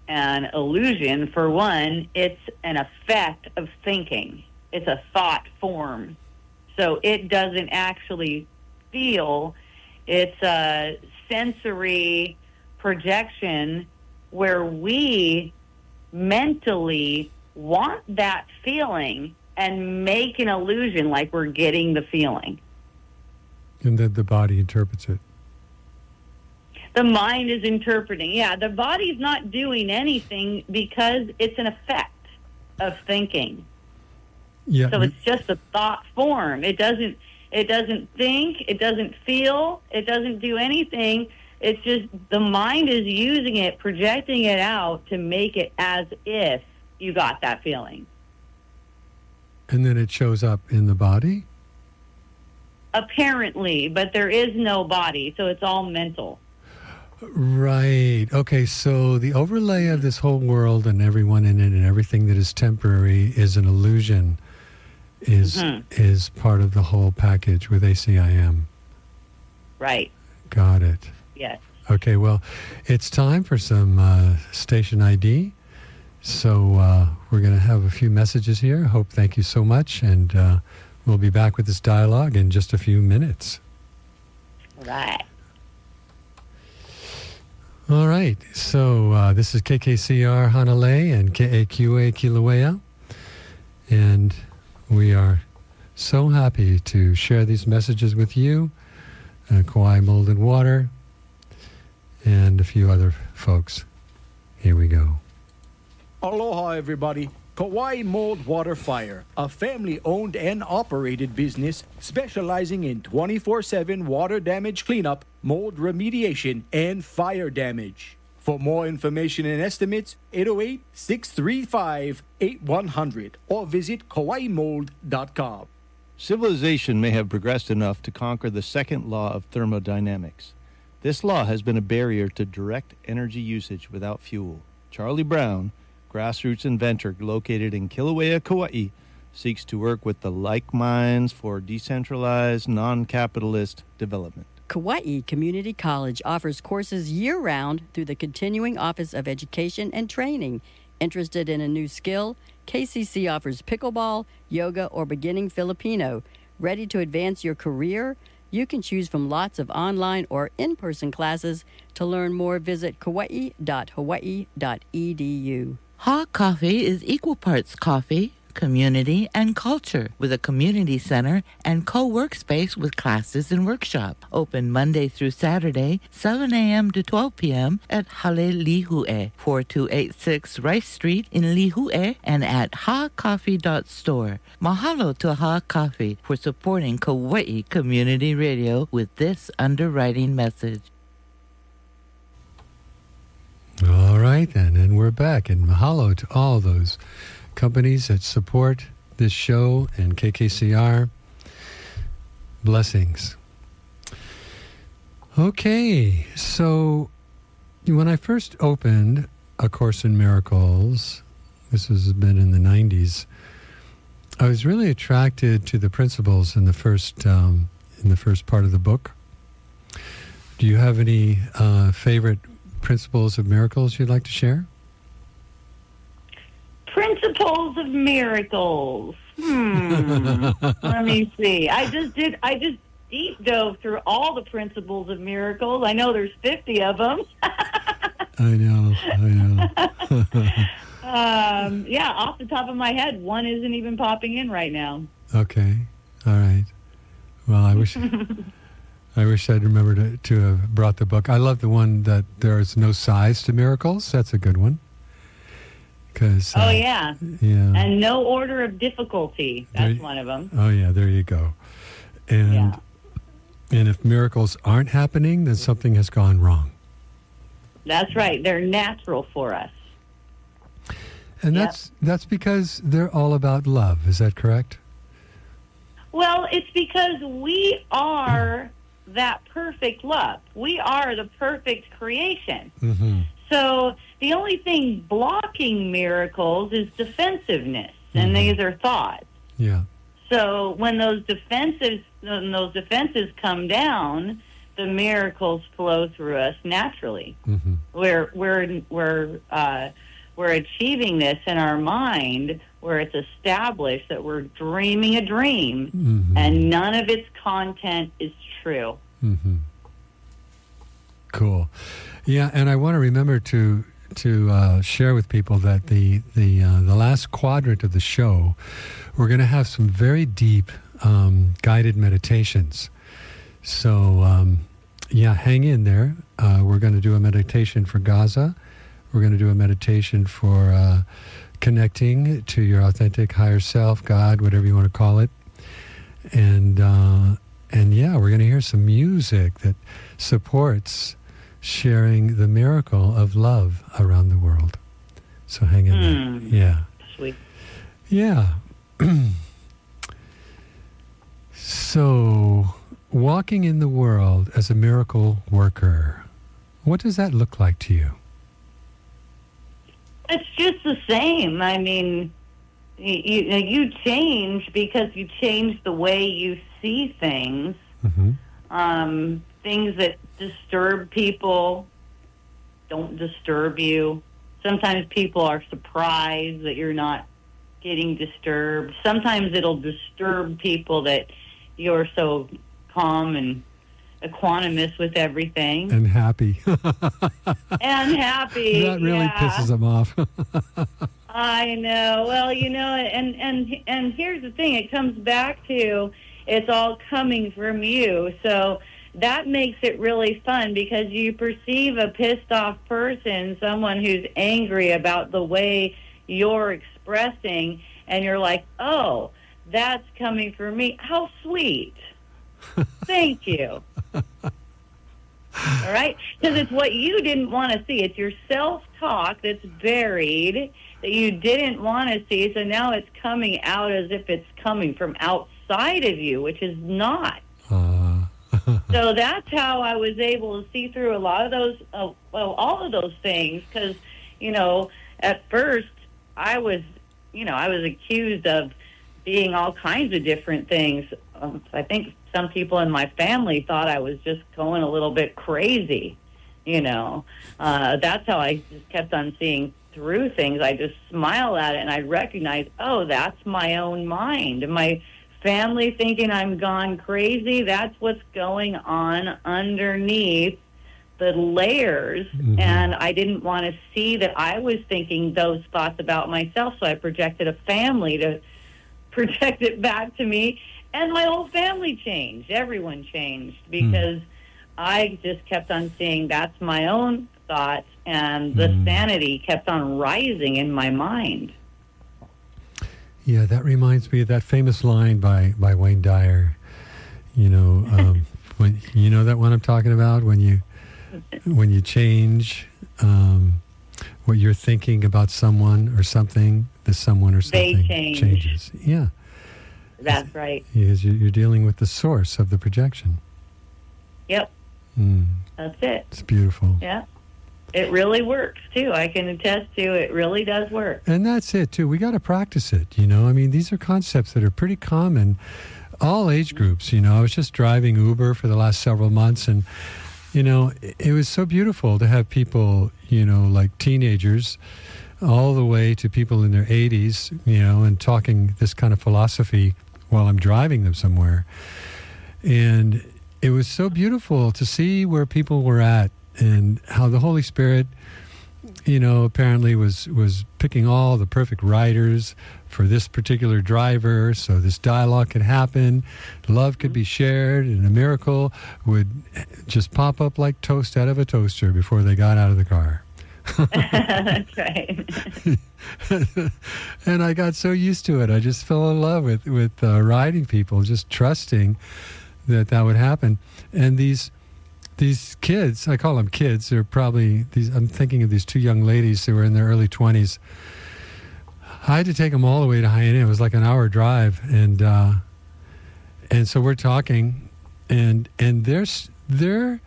an illusion. For one, it's an effect of thinking. It's a thought form. So it doesn't actually feel. It's a sensory projection where we mentally want that feeling and make an illusion like we're getting the feeling. And then the body interprets it. The mind is interpreting. Yeah, the body's not doing anything because it's an effect of thinking. Yeah. So it's just a thought form. It doesn't think, it doesn't feel, it doesn't do anything. It's just the mind is using it, projecting it out to make it as if you got that feeling. And then it shows up in the body? Apparently, but there is no body, so it's all mental. Right. Okay, so the overlay of this whole world and everyone in it and everything that is temporary is an illusion, is part of the whole package with ACIM. Right. Got it. Yes. Okay, well, it's time for some station ID. So we're going to have a few messages here. Thank you so much, and we'll be back with this dialogue in just a few minutes. Right. All right, so this is KKCR Hanalei and KAQA Kilauea, and we are so happy to share these messages with you, Kauai Molded Water, and a few other folks. Here we go. Aloha, everybody. Kauai Mold Water Fire, a family-owned and operated business specializing in 24/7 water damage cleanup, mold remediation, and fire damage. For more information and estimates, 808-635-8100 or visit KauaiMold.com. Civilization may have progressed enough to conquer the second law of thermodynamics. This law has been a barrier to direct energy usage without fuel. Charlie Brown, grassroots inventor located in Kilauea, Kauai, seeks to work with the like minds for decentralized, non-capitalist development. Kauai Community College offers courses year-round through the Continuing Office of Education and Training. Interested in a new skill? KCC offers pickleball, yoga, or beginning Filipino. Ready to advance your career? You can choose from lots of online or in-person classes. To learn more, visit kauai.hawaii.edu. Ha Coffee is equal parts coffee, community, and culture, with a community center and co-workspace with classes and workshop. Open Monday through Saturday, 7 a.m. to 12 p.m. at Hale Lihue, 4286 Rice Street in Lihue, and at hacoffee.store. Mahalo to Ha Coffee for supporting Kauai Community Radio with this underwriting message. All right, then, and we're back. And mahalo to all those companies that support this show and KKCR. Blessings. Okay, so when I first opened A Course in Miracles, this has been in the 90s, I was really attracted to the principles in the first part of the book. Do you have any favorite principles of miracles you'd like to share? Principles of miracles. Let me see. deep dove through all the principles of miracles. I know there's 50 of them. I know. Yeah, off the top of my head, one isn't even popping in right now. Okay. All right. Well, I wish I'd remembered to have brought the book. I love the one that there is no size to miracles. That's a good one. 'Cause, yeah. Yeah. And no order of difficulty. That's one of them. Oh, yeah, there you go. And if miracles aren't happening, then something has gone wrong. That's right. They're natural for us. And that's because they're all about love. Is that correct? Well, it's because we are that perfect love. We are the perfect creation. Mm-hmm. So the only thing blocking miracles is defensiveness, and these are thoughts. Yeah. So when those defenses come down, the miracles flow through us naturally. Mm-hmm. We're achieving this in our mind, where it's established that we're dreaming a dream, and none of its content is true. Mm-hmm. Cool. Yeah, and I want to remember to share with people that the last quadrant of the show, we're going to have some very deep guided meditations. So, hang in there. We're going to do a meditation for Gaza. We're going to do a meditation for connecting to your authentic higher self, God, whatever you want to call it. And we're going to hear some music that supports sharing the miracle of love around the world. So hang in there. Yeah. Sweet. Yeah. So, walking in the world as a miracle worker, what does that look like to you? It's just the same. I mean, you change because you change the way you see things. Mm-hmm. Things that disturb people don't disturb you. Sometimes people are surprised that you're not getting disturbed. Sometimes it'll disturb people that you're so calm and equanimous with everything. And happy. And happy. That really pisses them off. I know. Well, and here's the thing. It comes back to it's all coming from you. So that makes it really fun, because you perceive a pissed off person, someone who's angry about the way you're expressing, and you're like, oh, that's coming from me. How sweet. Thank you. All right? Because it's what you didn't want to see. It's your self-talk that's buried that you didn't want to see, so now it's coming out as if it's coming from outside of you, which is not. So that's how I was able to see through a lot of those, all of those things, because, at first I was accused of being all kinds of different things. I think some people in my family thought I was just going a little bit crazy, That's how I just kept on seeing through things. I just smile at it, and I recognize, oh, that's my own mind. And my family thinking I'm gone crazy, that's what's going on underneath the layers. Mm-hmm. And I didn't want to see that I was thinking those thoughts about myself, so I projected a family to project it back to me. And my whole family changed. Everyone changed, because I just kept on seeing that's my own thoughts, and the sanity kept on rising in my mind. Yeah, that reminds me of that famous line by Wayne Dyer. When that one I'm talking about, when you change what you're thinking about someone or something, the someone or something changes. Yeah, that's right. Because you're dealing with the source of the projection. Yep, that's it. It's beautiful. Yeah. It really works, too. I can attest to it really does work. And that's it, too. We got to practice it, these are concepts that are pretty common, all age groups, I was just driving Uber for the last several months, and, it was so beautiful to have people, like teenagers, all the way to people in their 80s, and talking this kind of philosophy while I'm driving them somewhere. And it was so beautiful to see where people were at and how the Holy Spirit, apparently was picking all the perfect riders for this particular driver, so this dialogue could happen, love could be shared, and a miracle would just pop up like toast out of a toaster before they got out of the car. That's right. And I got so used to it. I just fell in love with riding people, just trusting that would happen. And these kids, I call them kids, they're probably I'm thinking of these two young ladies who were in their early 20s. I had to take them all the way to Hawaiian. It was like an hour drive, and so we're talking, and they're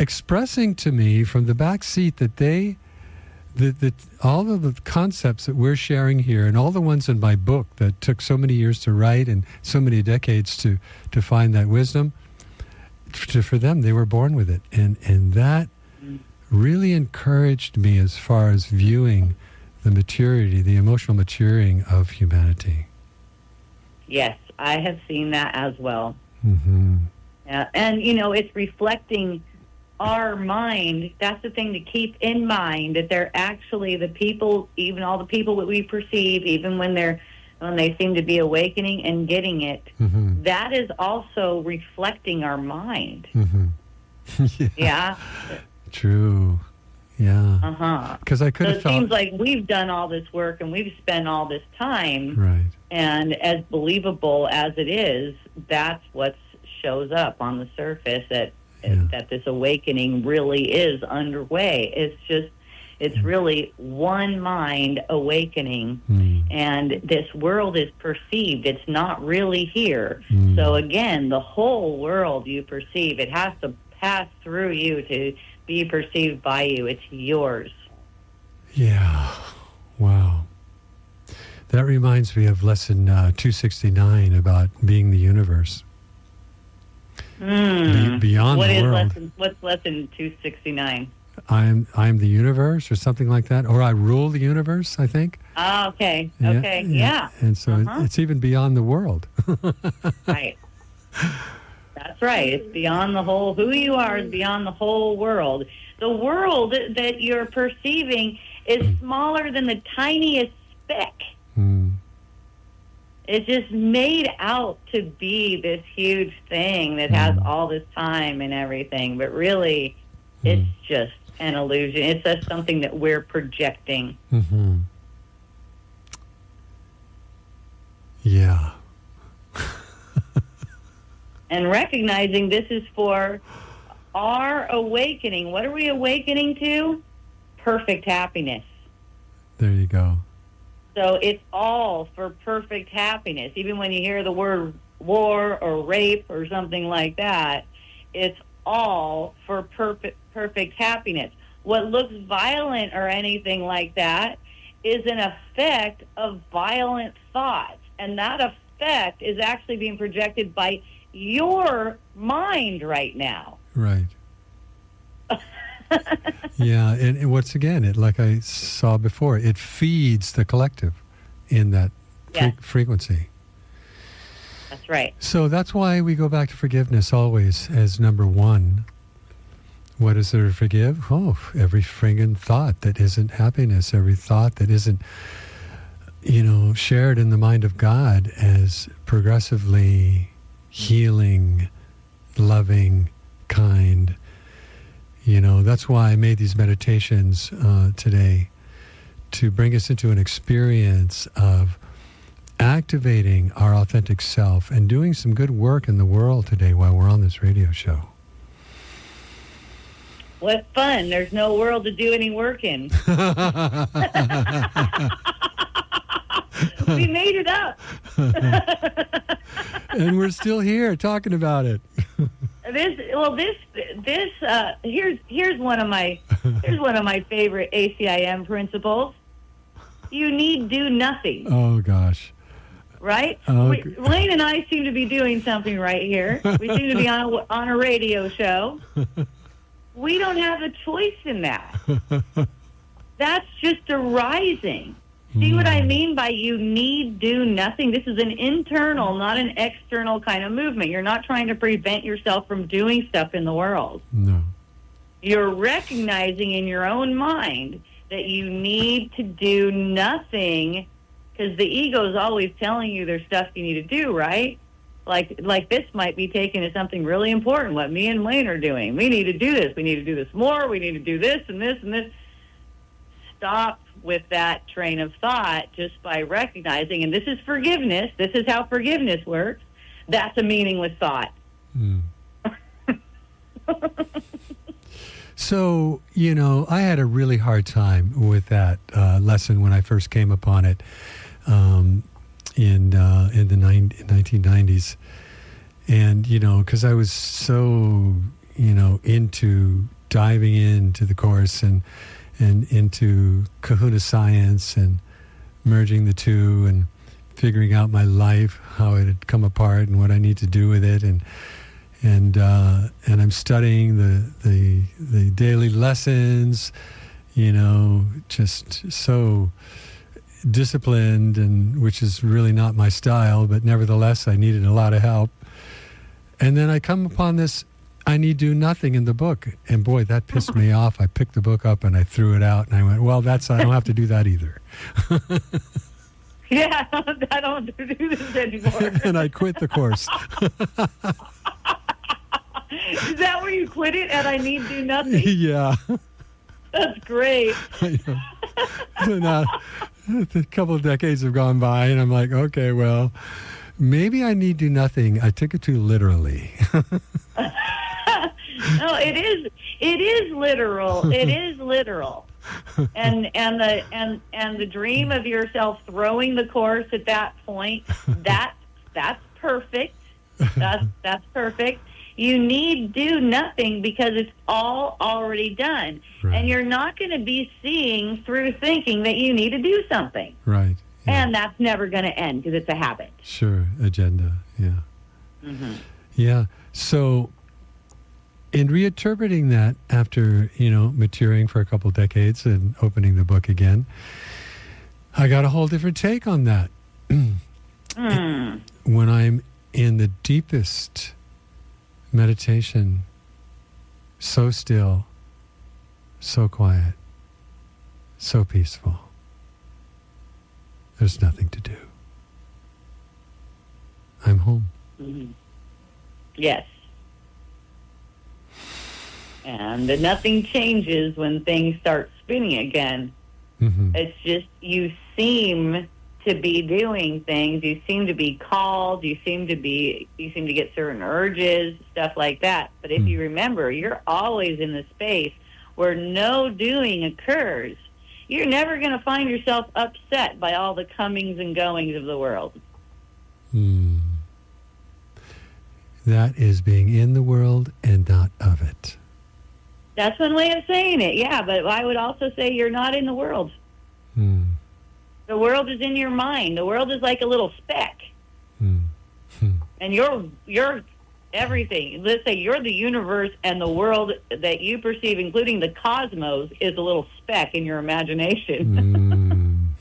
expressing to me from the back seat that all of the concepts that we're sharing here, and all the ones in my book that took so many years to write and so many decades to find that wisdom, for them, they were born with it, and that really encouraged me as far as viewing the maturity, the emotional maturing of humanity. Yes, I have seen that as well. Mm-hmm. Yeah, and it's reflecting our mind. That's the thing to keep in mind, that they're actually the people, even all the people that we perceive, even when they seem to be awakening and getting it, mm-hmm. that is also reflecting our mind. Mm-hmm. Yeah. True. Yeah. Uh-huh. Because I could have felt... It seems like we've done all this work and we've spent all this time. Right. And as believable as it is, that's what shows up on the surface, that this awakening really is underway. It's really one mind awakening, and this world is perceived. It's not really here. So again, the whole world you perceive, it has to pass through you to be perceived by you. It's yours. Yeah. Wow. That reminds me of lesson 269 about being the universe. Beyond the world. What's lesson 269? I'm the universe, or something like that, or I rule the universe, I think. Oh, okay. Okay. Yeah. And so it's even beyond the world. Right. That's right. It's beyond the whole. Who you are is beyond the whole world. The world that you're perceiving is smaller than the tiniest speck. It's just made out to be this huge thing that has all this time and everything, but really, it's just an illusion. It's just something that we're projecting. Mm-hmm. Yeah. And recognizing this is for our awakening. What are we awakening to? Perfect happiness. There you go. So it's all for perfect happiness. Even when you hear the word war or rape or something like that, it's all for perfect happiness. What looks violent or anything like that is an effect of violent thoughts. And that effect is actually being projected by your mind right now. Right. Yeah, and once again, like I saw before, it feeds the collective in that frequency. That's right. So that's why we go back to forgiveness always as number one. What is there to forgive? Oh, every friggin' thought that isn't happiness, every thought that isn't, shared in the mind of God as progressively healing, loving, kind. That's why I made these meditations today, to bring us into an experience of activating our authentic self and doing some good work in the world today while we're on this radio show. What fun. There's no world to do any work in. We made it up. And we're still here talking about it. Here's one of my favorite ACIM principles. You need do nothing. Oh gosh. Right? Oh, Wayne and I seem to be doing something right here. We seem to be on a radio show. We don't have a choice in that. That's just arising. See what I mean by you need do nothing? This is an internal, not an external kind of movement. You're not trying to prevent yourself from doing stuff in the world. No. You're recognizing in your own mind that you need to do nothing because the ego is always telling you there's stuff you need to do, right? Like this might be taken as something really important, what me and Wayne are doing. We need to do this. We need to do this more. We need to do this and this and this. Stop with that train of thought just by recognizing, and this is forgiveness. This is how forgiveness works. That's a meaningless thought. So, I had a really hard time with that lesson when I first came upon it in the 1990s. And, because I was so, into diving into the Course and into kahuna science and merging the two and figuring out my life, how it had come apart and what I need to do with it. And I'm studying the daily lessons, just so disciplined, and which is really not my style, but nevertheless I needed a lot of help. And then I come upon this I need do nothing in the book, and boy, that pissed me off. I picked the book up and I threw it out, and I went, well, I don't have to do that either. Yeah, I don't have to do this anymore. And I quit the Course. Is that where you quit it, and I need do nothing? Yeah. That's great. So now, a couple of decades have gone by, and I'm like, okay, well, maybe I need do nothing. I took it too literally. No, it is literal. It is literal. And the dream of yourself throwing the Course at that point, that's perfect. That's perfect. You need do nothing because it's all already done. Right. And you're not going to be seeing through thinking that you need to do something. Right. Yeah. And that's never going to end because it's a habit. Sure. Agenda. Yeah. Mm-hmm. Yeah. So in reinterpreting that after, maturing for a couple of decades and opening the book again, I got a whole different take on that. When I'm in the deepest meditation, so still, so quiet, so peaceful, there's nothing to do. I'm home. Mm-hmm. Yes. And nothing changes when things start spinning again. Mm-hmm. It's just you seem to be doing things. You seem to be called. You seem to get certain urges, stuff like that. But if you remember, you're always in the space where no doing occurs. You're never going to find yourself upset by all the comings and goings of the world. That is being in the world and not of it. That's one way of saying it, yeah. But I would also say you're not in the world. The world is in your mind. The world is like a little speck. And you're everything. Let's say you're the universe, and the world that you perceive, including the cosmos, is a little speck in your imagination.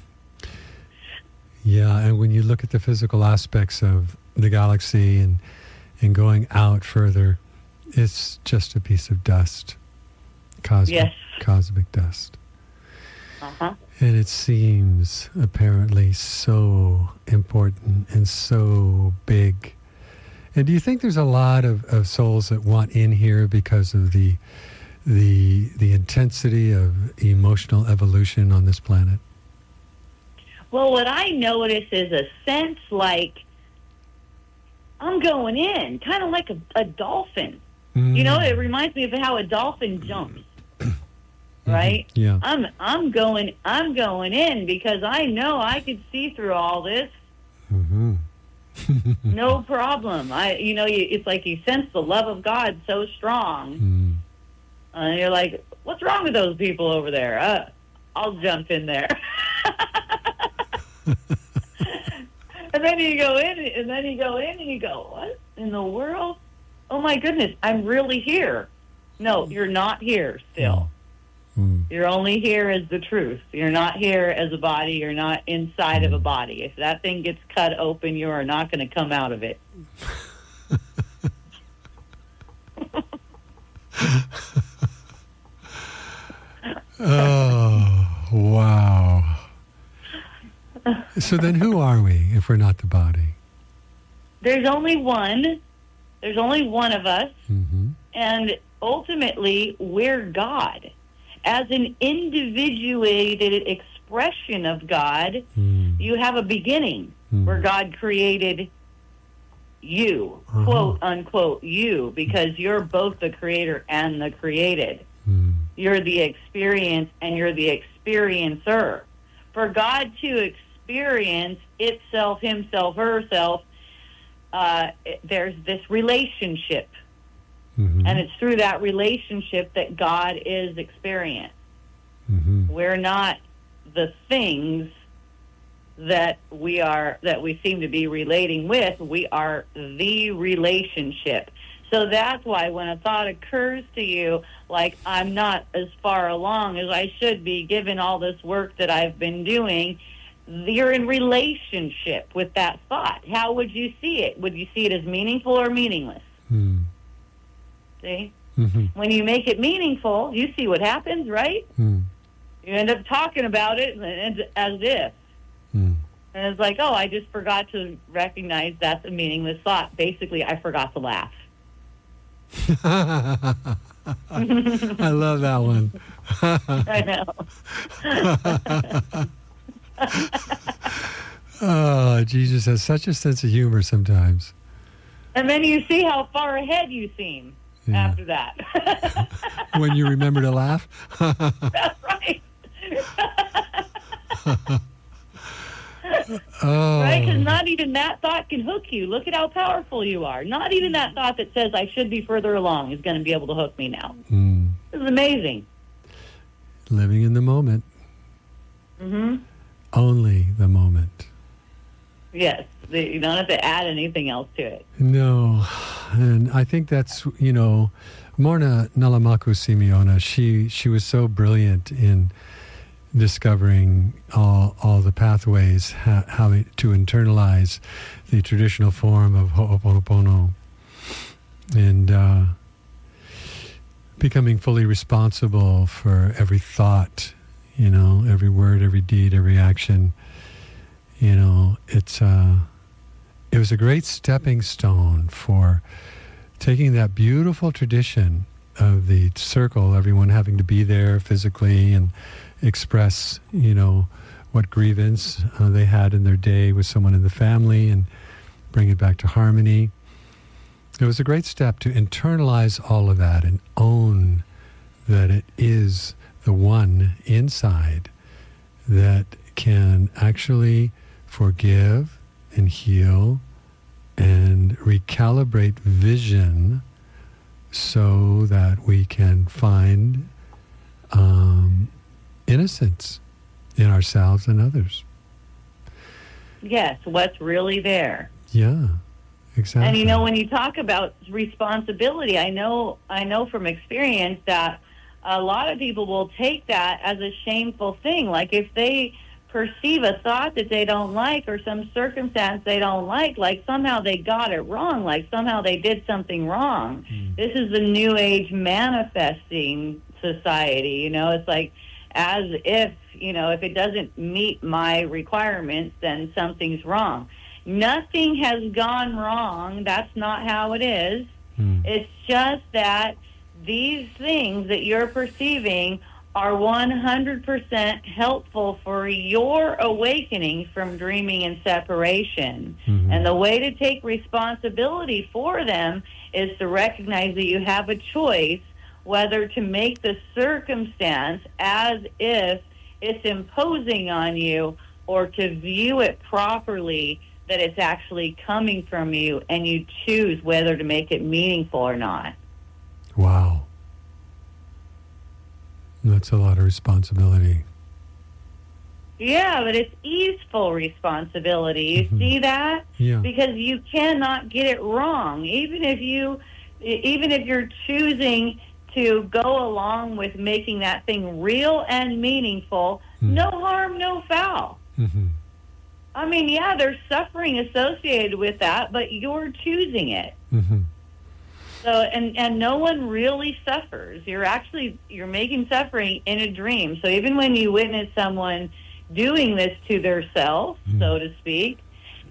Yeah, and when you look at the physical aspects of the galaxy and going out further, it's just a piece of dust. Cosmic dust. Uh-huh. And it seems apparently so important and so big. And do you think there's a lot of souls that want in here because of the intensity of emotional evolution on this planet? Well, what I notice is a sense like I'm going in, kind of like a dolphin. It reminds me of how a dolphin jumps. Right? Yeah. I'm going in because I know I could see through all this. No problem. It's like you sense the love of God so strong. And you're like, what's wrong with those people over there? I'll jump in there. And then you go in, and you go, what in the world? Oh my goodness, I'm really here. No, you're not here still. You're only here as the truth. You're not here as a body. You're not inside of a body. If that thing gets cut open, you are not going to come out of it. Oh, wow. So then who are we if we're not the body? There's only one. There's only one of us. Mm-hmm. And ultimately, we're God. As an individuated expression of God, you have a beginning where God created you, quote unquote, you, because you're both the creator and the created. You're the experience and you're the experiencer. For God to experience itself, himself, herself, there's this relationship. And it's through that relationship that God is experienced. We're not the things that we seem to be relating with. We are the relationship. So that's why when a thought occurs to you, like, I'm not as far along as I should be given all this work that I've been doing, you're in relationship with that thought. How would you see it? Would you see it as meaningful or meaningless? See? When you make it meaningful, you see what happens, right? You end up talking about it as if. And it's like, oh, I just forgot to recognize that's a meaningless thought. Basically, I forgot to laugh. I love that one. I know. Oh, Jesus has such a sense of humor sometimes. And then you see how far ahead you seem after that. When you remember to laugh? That's right. Oh. Right? Because not even that thought can hook you. Look at how powerful you are. Not even that thought that says I should be further along is going to be able to hook me now. This is amazing. Living in the moment. Only the moment. Yes. You don't have to add anything else to it. No. And I think that's, Morrnah Nalamaku Simeona, she was so brilliant in discovering all the pathways, how to internalize the traditional form of Ho'oponopono and becoming fully responsible for every thought, every word, every deed, every action. It was a great stepping stone for taking that beautiful tradition of the circle, everyone having to be there physically and express, what grievance they had in their day with someone in the family and bring it back to harmony. It was a great step to internalize all of that and own that it is the one inside that can actually forgive and heal and recalibrate vision so that we can find innocence in ourselves and others. Yes, what's really there. Yeah, exactly. And when you talk about responsibility, I know from experience that a lot of people will take that as a shameful thing. Like if they perceive a thought that they don't like or some circumstance they don't like somehow they got it wrong, like somehow they did something wrong. This is the New Age manifesting society. It's like as if, if it doesn't meet my requirements, then something's wrong. Nothing has gone wrong. That's not how it is. It's just that these things that you're perceiving are 100% helpful for your awakening from dreaming and separation. And the way to take responsibility for them is to recognize that you have a choice whether to make the circumstance as if it's imposing on you or to view it properly, that it's actually coming from you, and you choose whether to make it meaningful or not. Wow. That's a lot of responsibility. Yeah, but it's easeful responsibility. You see that? Yeah. Because you cannot get it wrong. Even if you're choosing to go along with making that thing real and meaningful. No harm, no foul. I mean, yeah, there's suffering associated with that, but you're choosing it. So, and no one really suffers. You're making suffering in a dream. So even when you witness someone doing this to theirself, so to speak,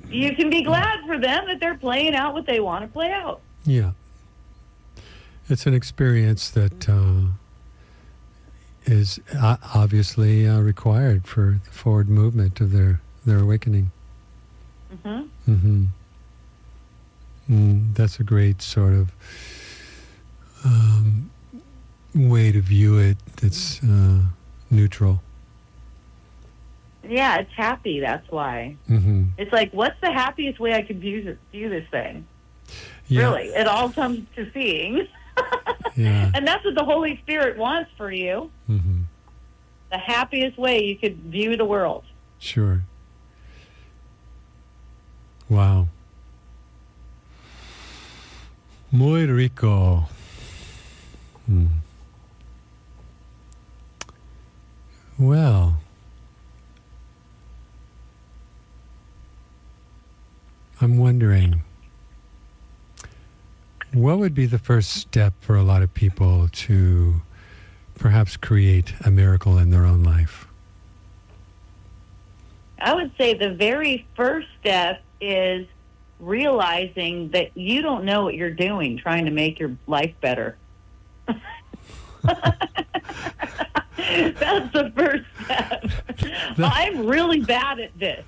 you can be glad for them that they're playing out what they want to play out. Yeah. It's an experience that is obviously required for the forward movement of their awakening. That's a great sort of way to view it. That's neutral. Yeah, it's happy, that's why. It's like, what's the happiest way I could view this thing? Yeah. Really, it all comes to seeing. Yeah. And that's what the Holy Spirit wants for you. The happiest way you could view the world. Sure. Wow. Muy rico. Well, I'm wondering, what would be the first step for a lot of people to perhaps create a miracle in their own life? I would say the very first step is realizing that you don't know what you're doing trying to make your life better. That's the first step. I'm really bad at this.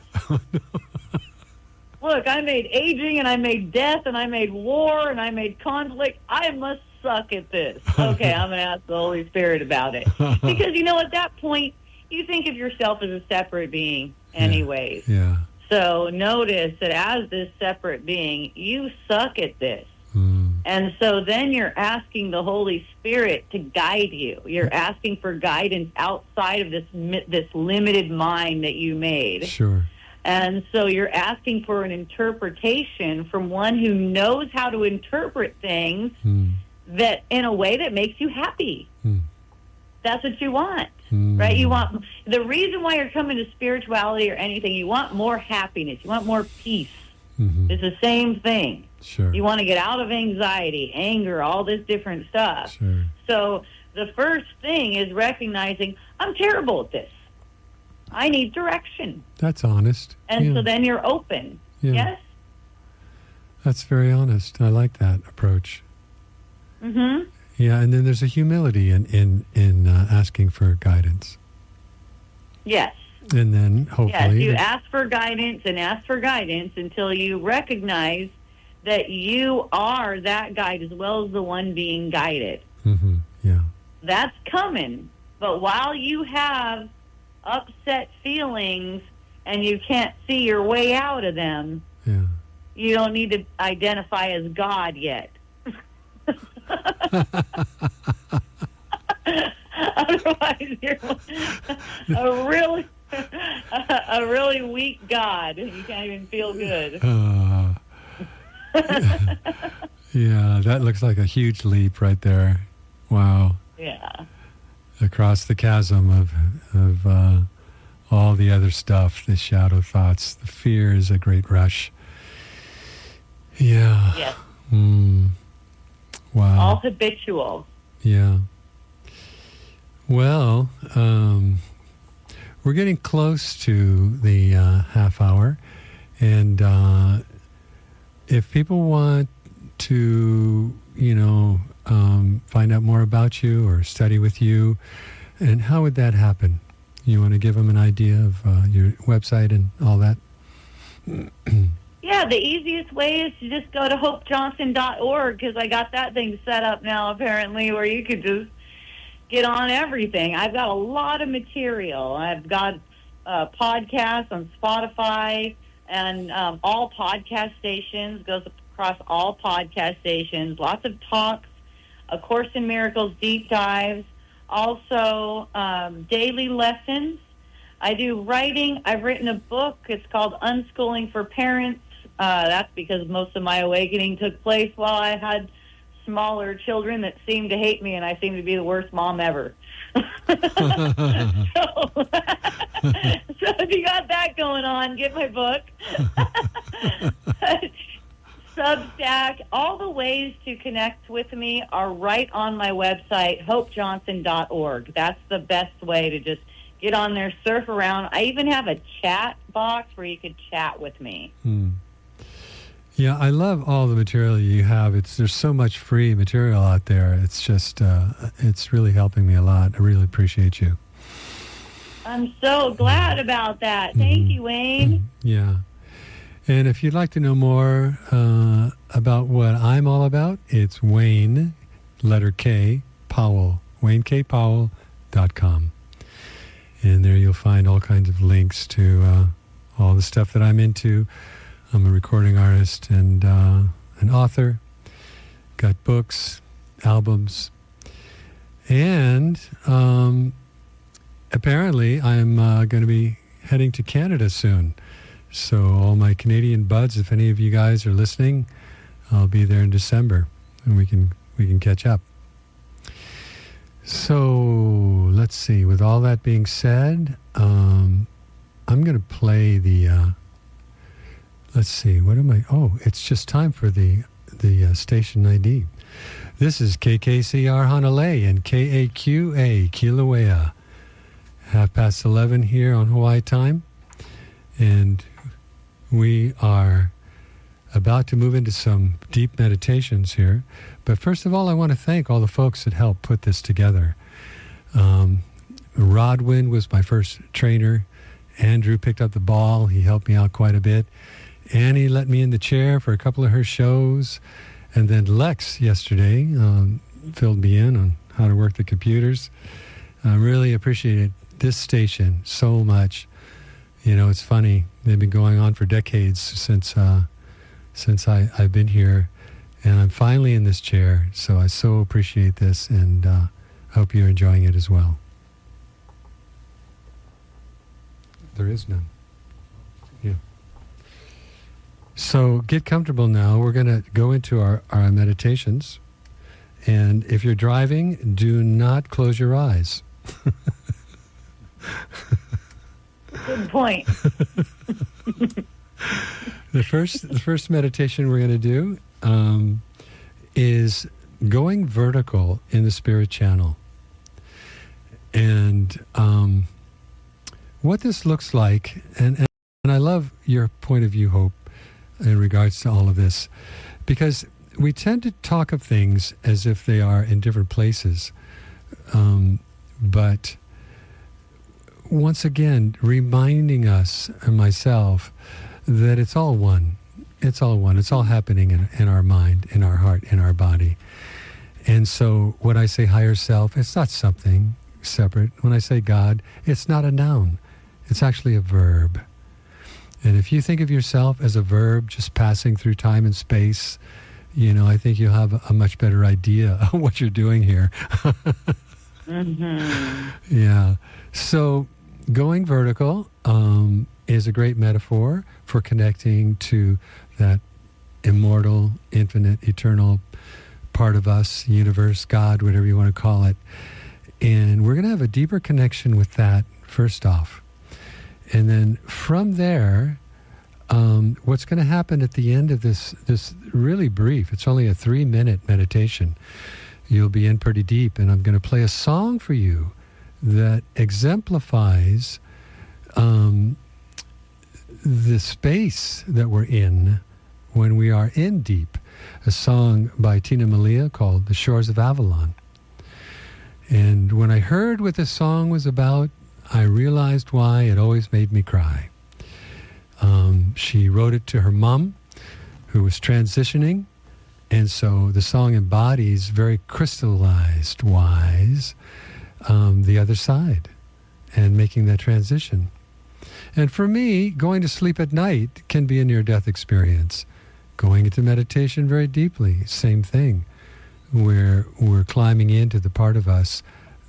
Look, I made aging, and I made death, and I made war, and I made conflict. I must suck at this. Okay, I'm going to ask the Holy Spirit about it. Because, at that point, you think of yourself as a separate being anyways. Yeah. So notice that as this separate being, you suck at this. And so then you're asking the Holy Spirit to guide you. You're asking for guidance outside of this limited mind that you made. Sure. And so you're asking for an interpretation from one who knows how to interpret things that in a way that makes you happy. That's what you want, right? You want, the reason why you're coming to spirituality or anything, you want more happiness. You want more peace. It's the same thing. Sure. You want to get out of anxiety, anger, all this different stuff. Sure. So the first thing is recognizing, I'm terrible at this. I need direction. That's honest. And so then you're open. Yeah. Yes? That's very honest. I like that approach. Yeah, and then there's a humility in asking for guidance. Yes. And then hopefully... Yes, you ask for guidance until you recognize that you are that guide as well as the one being guided. Yeah. That's coming. But while you have upset feelings and you can't see your way out of them, you don't need to identify as God yet. Otherwise, you're a really weak God. You can't even feel good. Yeah, that looks like a huge leap right there. Wow. Yeah. Across the chasm of all the other stuff, the shadow thoughts, the fear is a great rush. Yeah. Yes. Wow. All habitual. Yeah. Well, we're getting close to the half hour, and if people want to, find out more about you or study with you, and how would that happen? You want to give them an idea of your website and all that? Yeah, the easiest way is to just go to hopejohnson.org, because I got that thing set up now, apparently, where you could just get on everything. I've got a lot of material. I've got podcasts on Spotify and all podcast stations, goes across all podcast stations, lots of talks, A Course in Miracles deep dives, also daily lessons. I do writing. I've written a book. It's called Unschooling for Parents. That's because most of my awakening took place while I had smaller children that seem to hate me, and I seem to be the worst mom ever. So if you got that going on, get my book. Substack, all the ways to connect with me are right on my website, hopejohnson.org. That's the best way to just get on there, surf around. I even have a chat box where you could chat with me. Yeah, I love all the material you have. There's so much free material out there. It's just, it's really helping me a lot. I really appreciate you. I'm so glad about that. Thank you, Wayne. Yeah. And if you'd like to know more about what I'm all about, it's Wayne, letter K, Powell, WayneKPowell.com. And there you'll find all kinds of links to all the stuff that I'm into. I'm a recording artist and an author. Got books, albums. And apparently I'm going to be heading to Canada soon. So all my Canadian buds, if any of you guys are listening, I'll be there in December, and we can catch up. So let's see. With all that being said, I'm going to play the. Let's see. What am I? Oh, it's just time for the station ID. This is KKCR Hanalei and KAQA Kilauea. 11:30 here on Hawaii time, and we are about to move into some deep meditations here. But first of all, I want to thank all the folks that helped put this together. Rodwin was my first trainer. Andrew picked up the ball. He helped me out quite a bit. Annie let me in the chair for a couple of her shows. And then Lex yesterday filled me in on how to work the computers. I really appreciated this station so much. You know, it's funny. They've been going on for decades since I've been here, and I'm finally in this chair. So I so appreciate this, and I hope you're enjoying it as well. There is none. Yeah. So get comfortable now. We're going to go into our meditations. And if you're driving, do not close your eyes. Good point. The first meditation we're going to do is going vertical in the spirit channel. And what this looks like, and I love your point of view, Hope, in regards to all of this, because we tend to talk of things as if they are in different places. But once again, reminding us and myself that it's all one. It's all one. It's all happening in our mind, in our heart, in our body. And so when I say higher self, it's not something separate. When I say God, it's not a noun. It's actually a verb. And if you think of yourself as a verb just passing through time and space, you know, I think you'll have a much better idea of what you're doing here. Mm-hmm. Yeah. So going vertical is a great metaphor for connecting to that immortal, infinite, eternal part of us, universe, God, whatever you want to call it. And we're going to have a deeper connection with that first off. And then from there, what's going to happen at the end of this really brief, it's only a 3-minute meditation, you'll be in pretty deep, and I'm going to play a song for you that exemplifies the space that we're in when we are in deep. A song by Tina Malia called The Shores of Avalon. And when I heard what this song was about, I realized why it always made me cry. She wrote it to her mom, who was transitioning, and so the song embodies very crystallized wise the other side and making that transition. And for me, going to sleep at night can be a near-death experience. Going into meditation very deeply, same thing. We're climbing into the part of us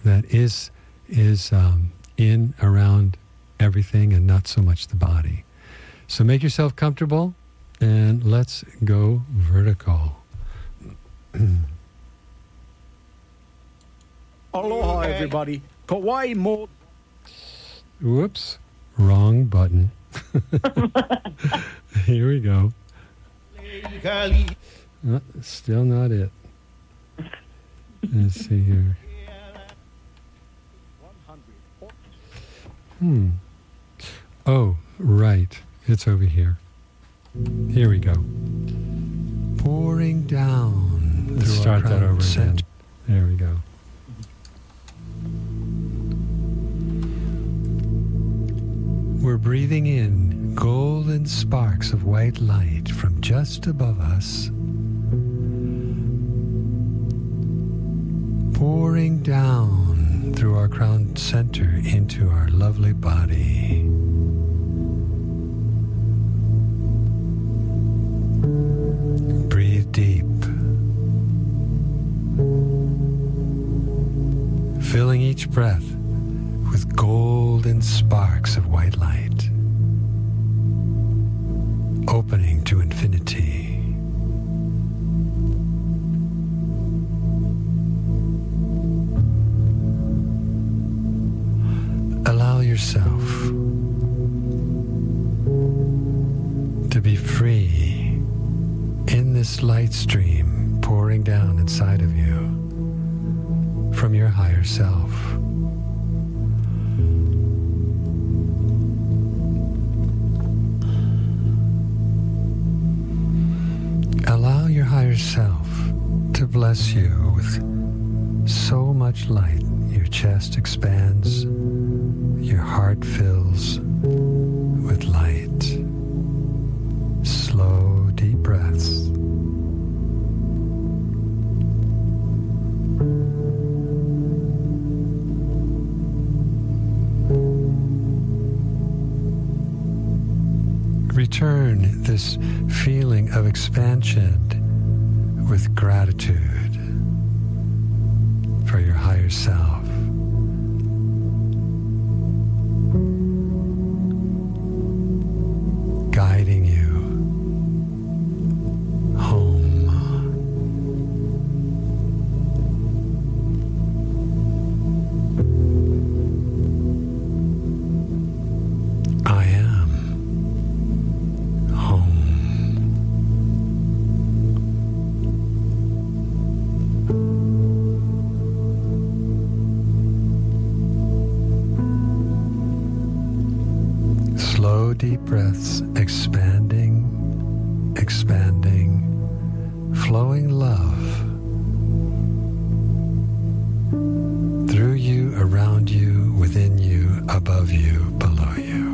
that is in, around everything and not so much the body. So make yourself comfortable and let's go vertical. Aloha, everybody. Kauai mold. Whoops. Wrong button. Here we go. Still not it. Let's see here. Oh, right. It's over here. Here we go. Pouring down. Let's start that over again. There we go. We're breathing in golden sparks of white light from just above us, pouring down through our crown center into our lovely body. Breathe deep, filling each breath with golden sparks of white light, opening to infinity. Allow yourself to be free in this light stream pouring down inside of you from your higher self. Allow your higher self to bless you with so much light. Your chest expands, your heart fills with light. Slow, deep breaths. Return this feeling of expansion with gratitude for your higher self. Guiding you home. I am home. Slow, deep breaths, expanding, flowing love through you, around you, within you, above you, below you.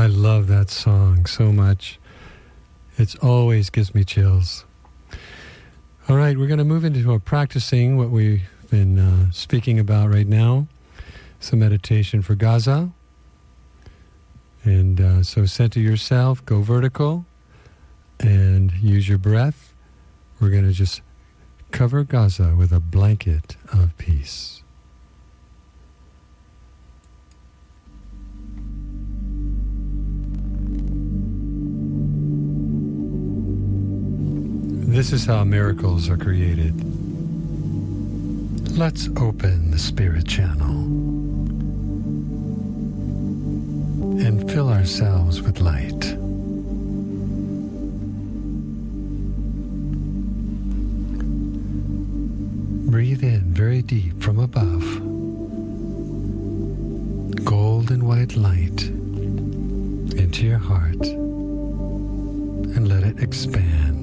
I love that song so much. It always gives me chills. All right, we're going to move into practicing what we've been speaking about right now. Some meditation for Gaza. And so center yourself, go vertical, and use your breath. We're going to just cover Gaza with a blanket of peace. This is how miracles are created. Let's open the spirit channel and fill ourselves with light. Breathe in very deep from above. Golden white light into your heart, and let it expand.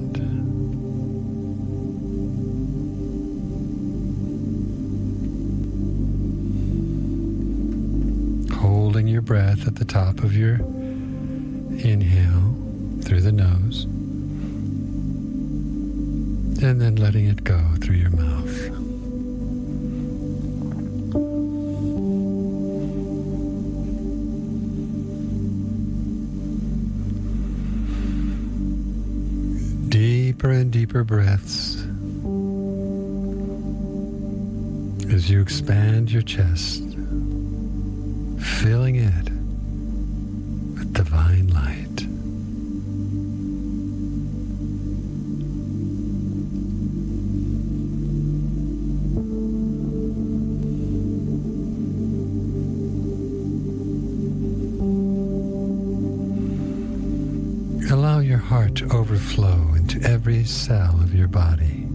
Holding your breath at the top of your inhale through the nose, and then letting it go through your mouth. Deeper and deeper breaths as you expand your chest, filling it with divine light. Allow your heart to overflow into every cell of your body.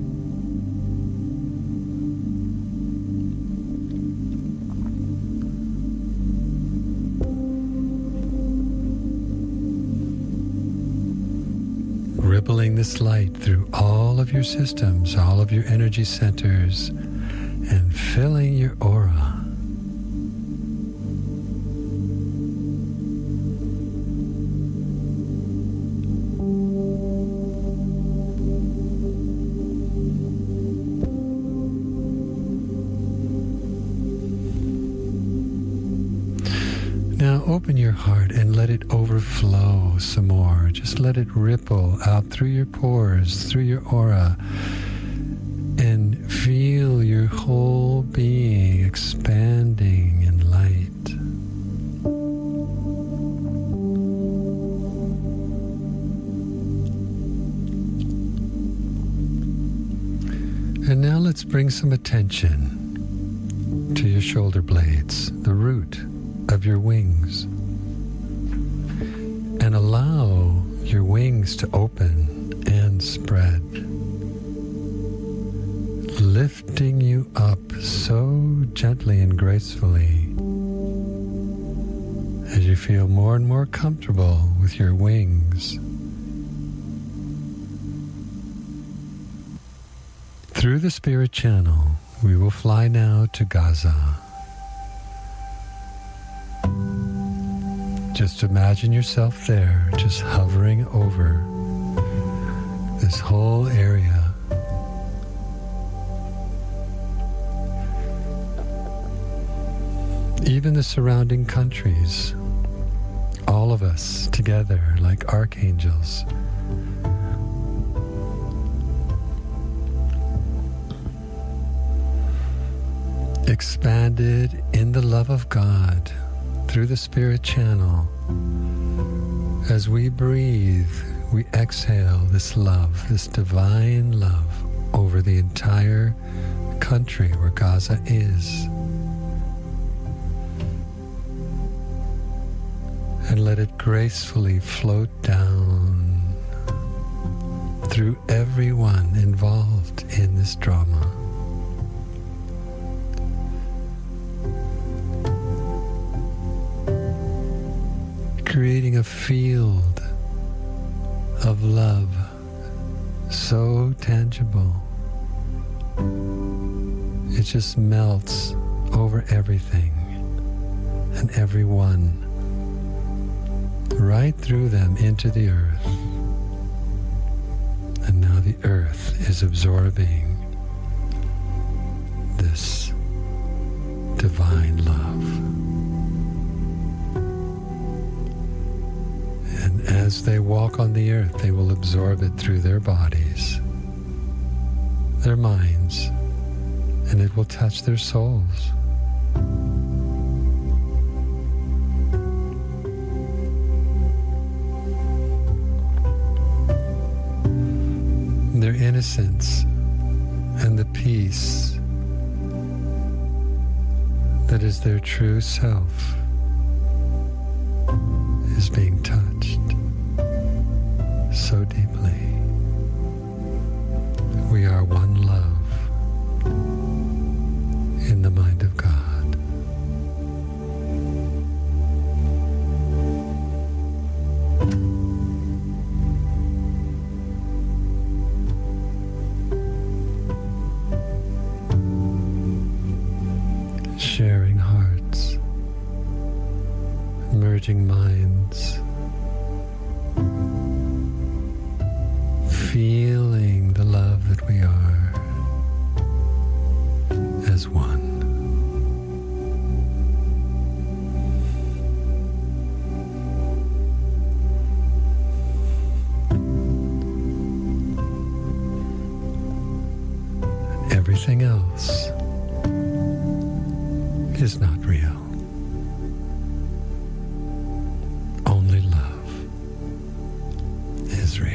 Rippling this light through all of your systems, all of your energy centers, and filling your aura. Now open your heart and let it overflow some more. Just let it ripple out through your pores, through your aura, and feel your whole being expanding in light. And now let's bring some attention to your shoulder blades, the root of your wings, and allow your wings to open and spread, lifting you up so gently and gracefully as you feel more and more comfortable with your wings. Through the spirit channel, we will fly now to Gaza. Just imagine yourself there, just hovering over this whole area. Even the surrounding countries, all of us together like archangels. Expanded in the love of God through the spirit channel. As we breathe, we exhale this love, this divine love over the entire country where Gaza is. And let it gracefully float down through everyone involved in this drama. Creating a field of love so tangible. It just melts over everything and everyone. right through them into the earth. And now the earth is absorbing this divine love. And as they walk on the earth, they will absorb it through their bodies, their minds, and it will touch their souls. Their innocence and the peace that is their true self is being touched so deeply. We are one love in the mind of God. Sharing hearts, merging minds, feeling the love that we are as one. Everything else is not real. Only love is real.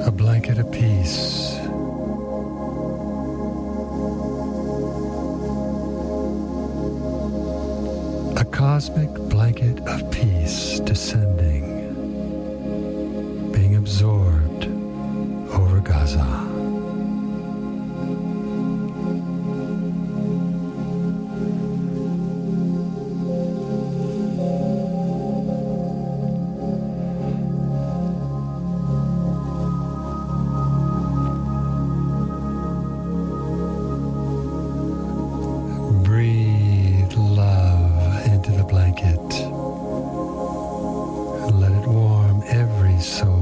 A blanket of peace. A cosmic blanket of peace descending, being absorbed over Gaza. Breathe love into the blanket and let it warm every soul.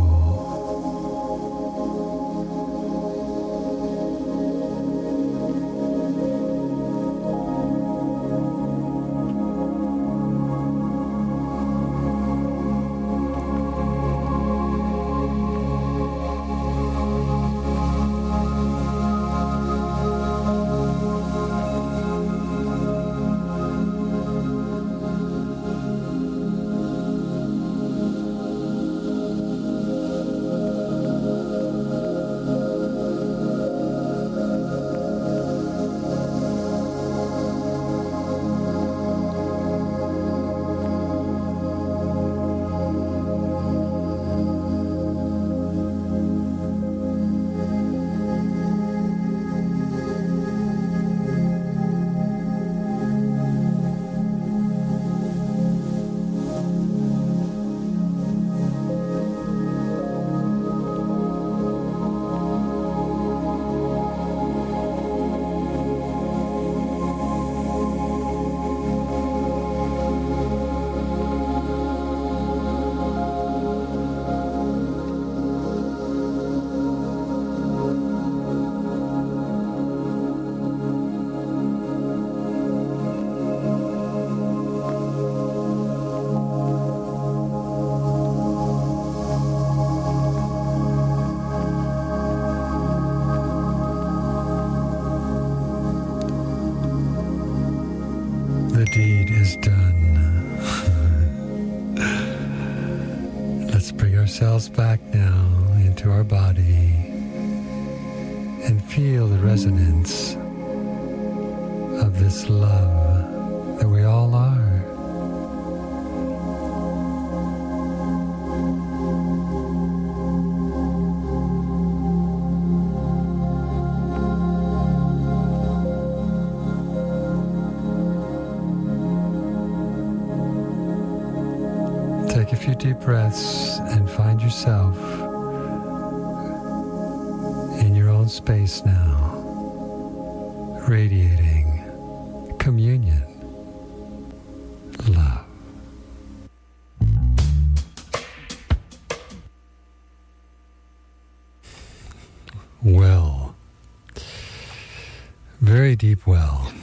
The deed is done. Let's bring ourselves back now into our body and feel the resonance of this love that we all are. Take a few deep breaths and find yourself in your own space now, radiating communion, love. Well, very deep well.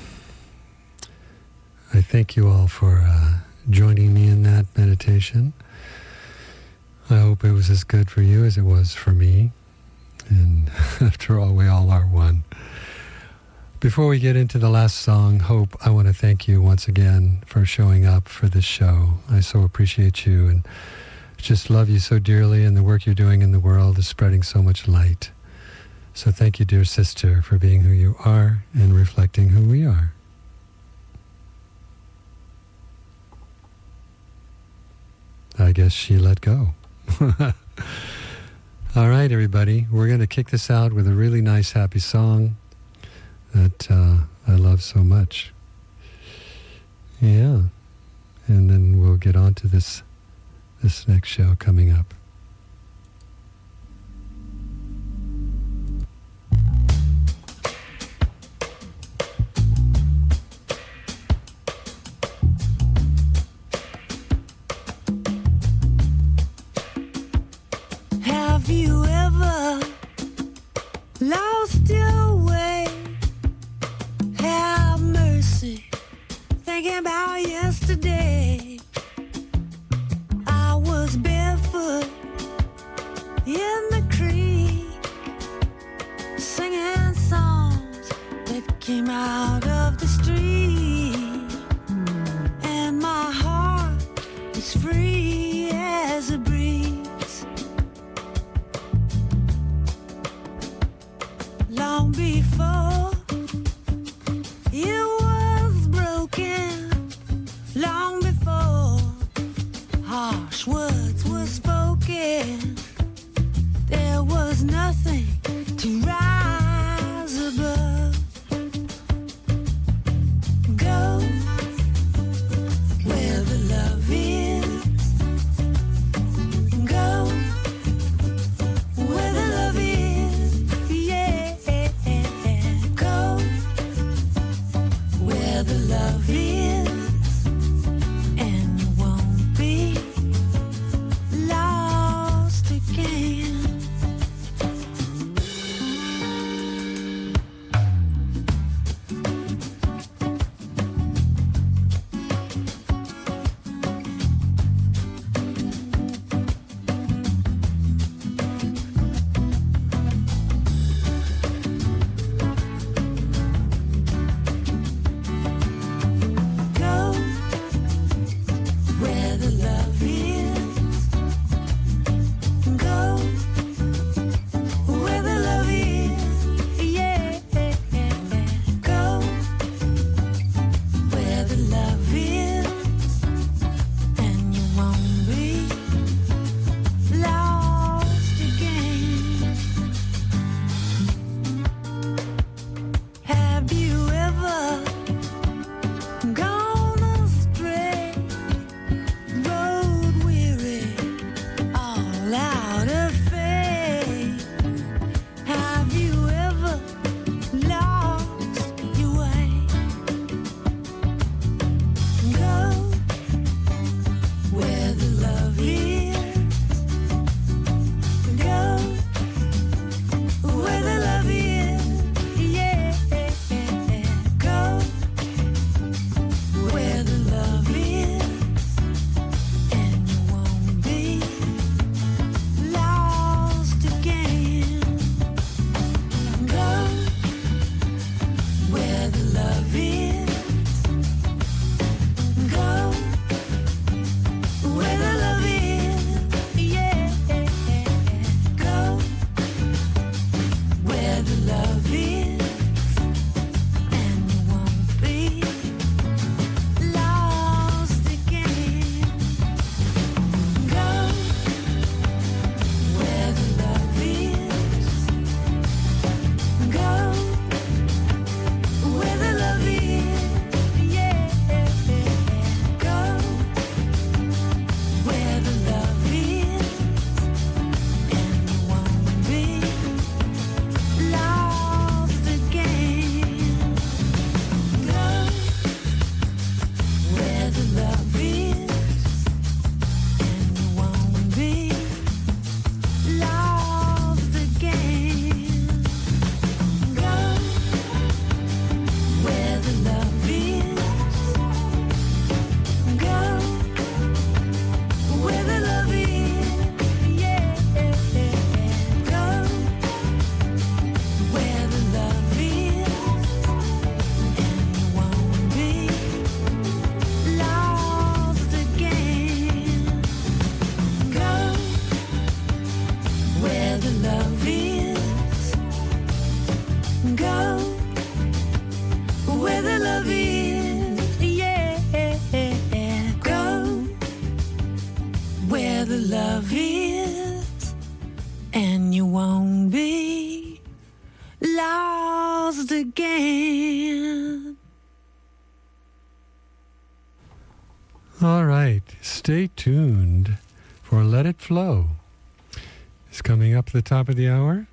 I thank you all for joining me in that meditation. I hope it was as good for you as it was for me. And after all, we all are one. Before we get into the last song, Hope, I want to thank you once again for showing up for this show. I so appreciate you and just love you so dearly, and the work you're doing in the world is spreading so much light. So thank you, dear sister, for being who you are and reflecting who we are. I guess she let go. All right, everybody. We're going to kick this out with a really nice, happy song that I love so much. Yeah. And then we'll get on to this next show coming up. Have you ever lost your way? Have mercy, thinking about yesterday. I was barefoot in the creek, singing songs that came out of the street, and my heart is free as a breeze. Long before it was broken, long before harsh words were spoken, there was nothing to rise above. Go where the love is. Go where the love is. Yeah. Go where the love is, and you won't be lost again. the love is, and you won't be lost again. All right, stay tuned for Let It Flow. It's coming up at the top of the hour.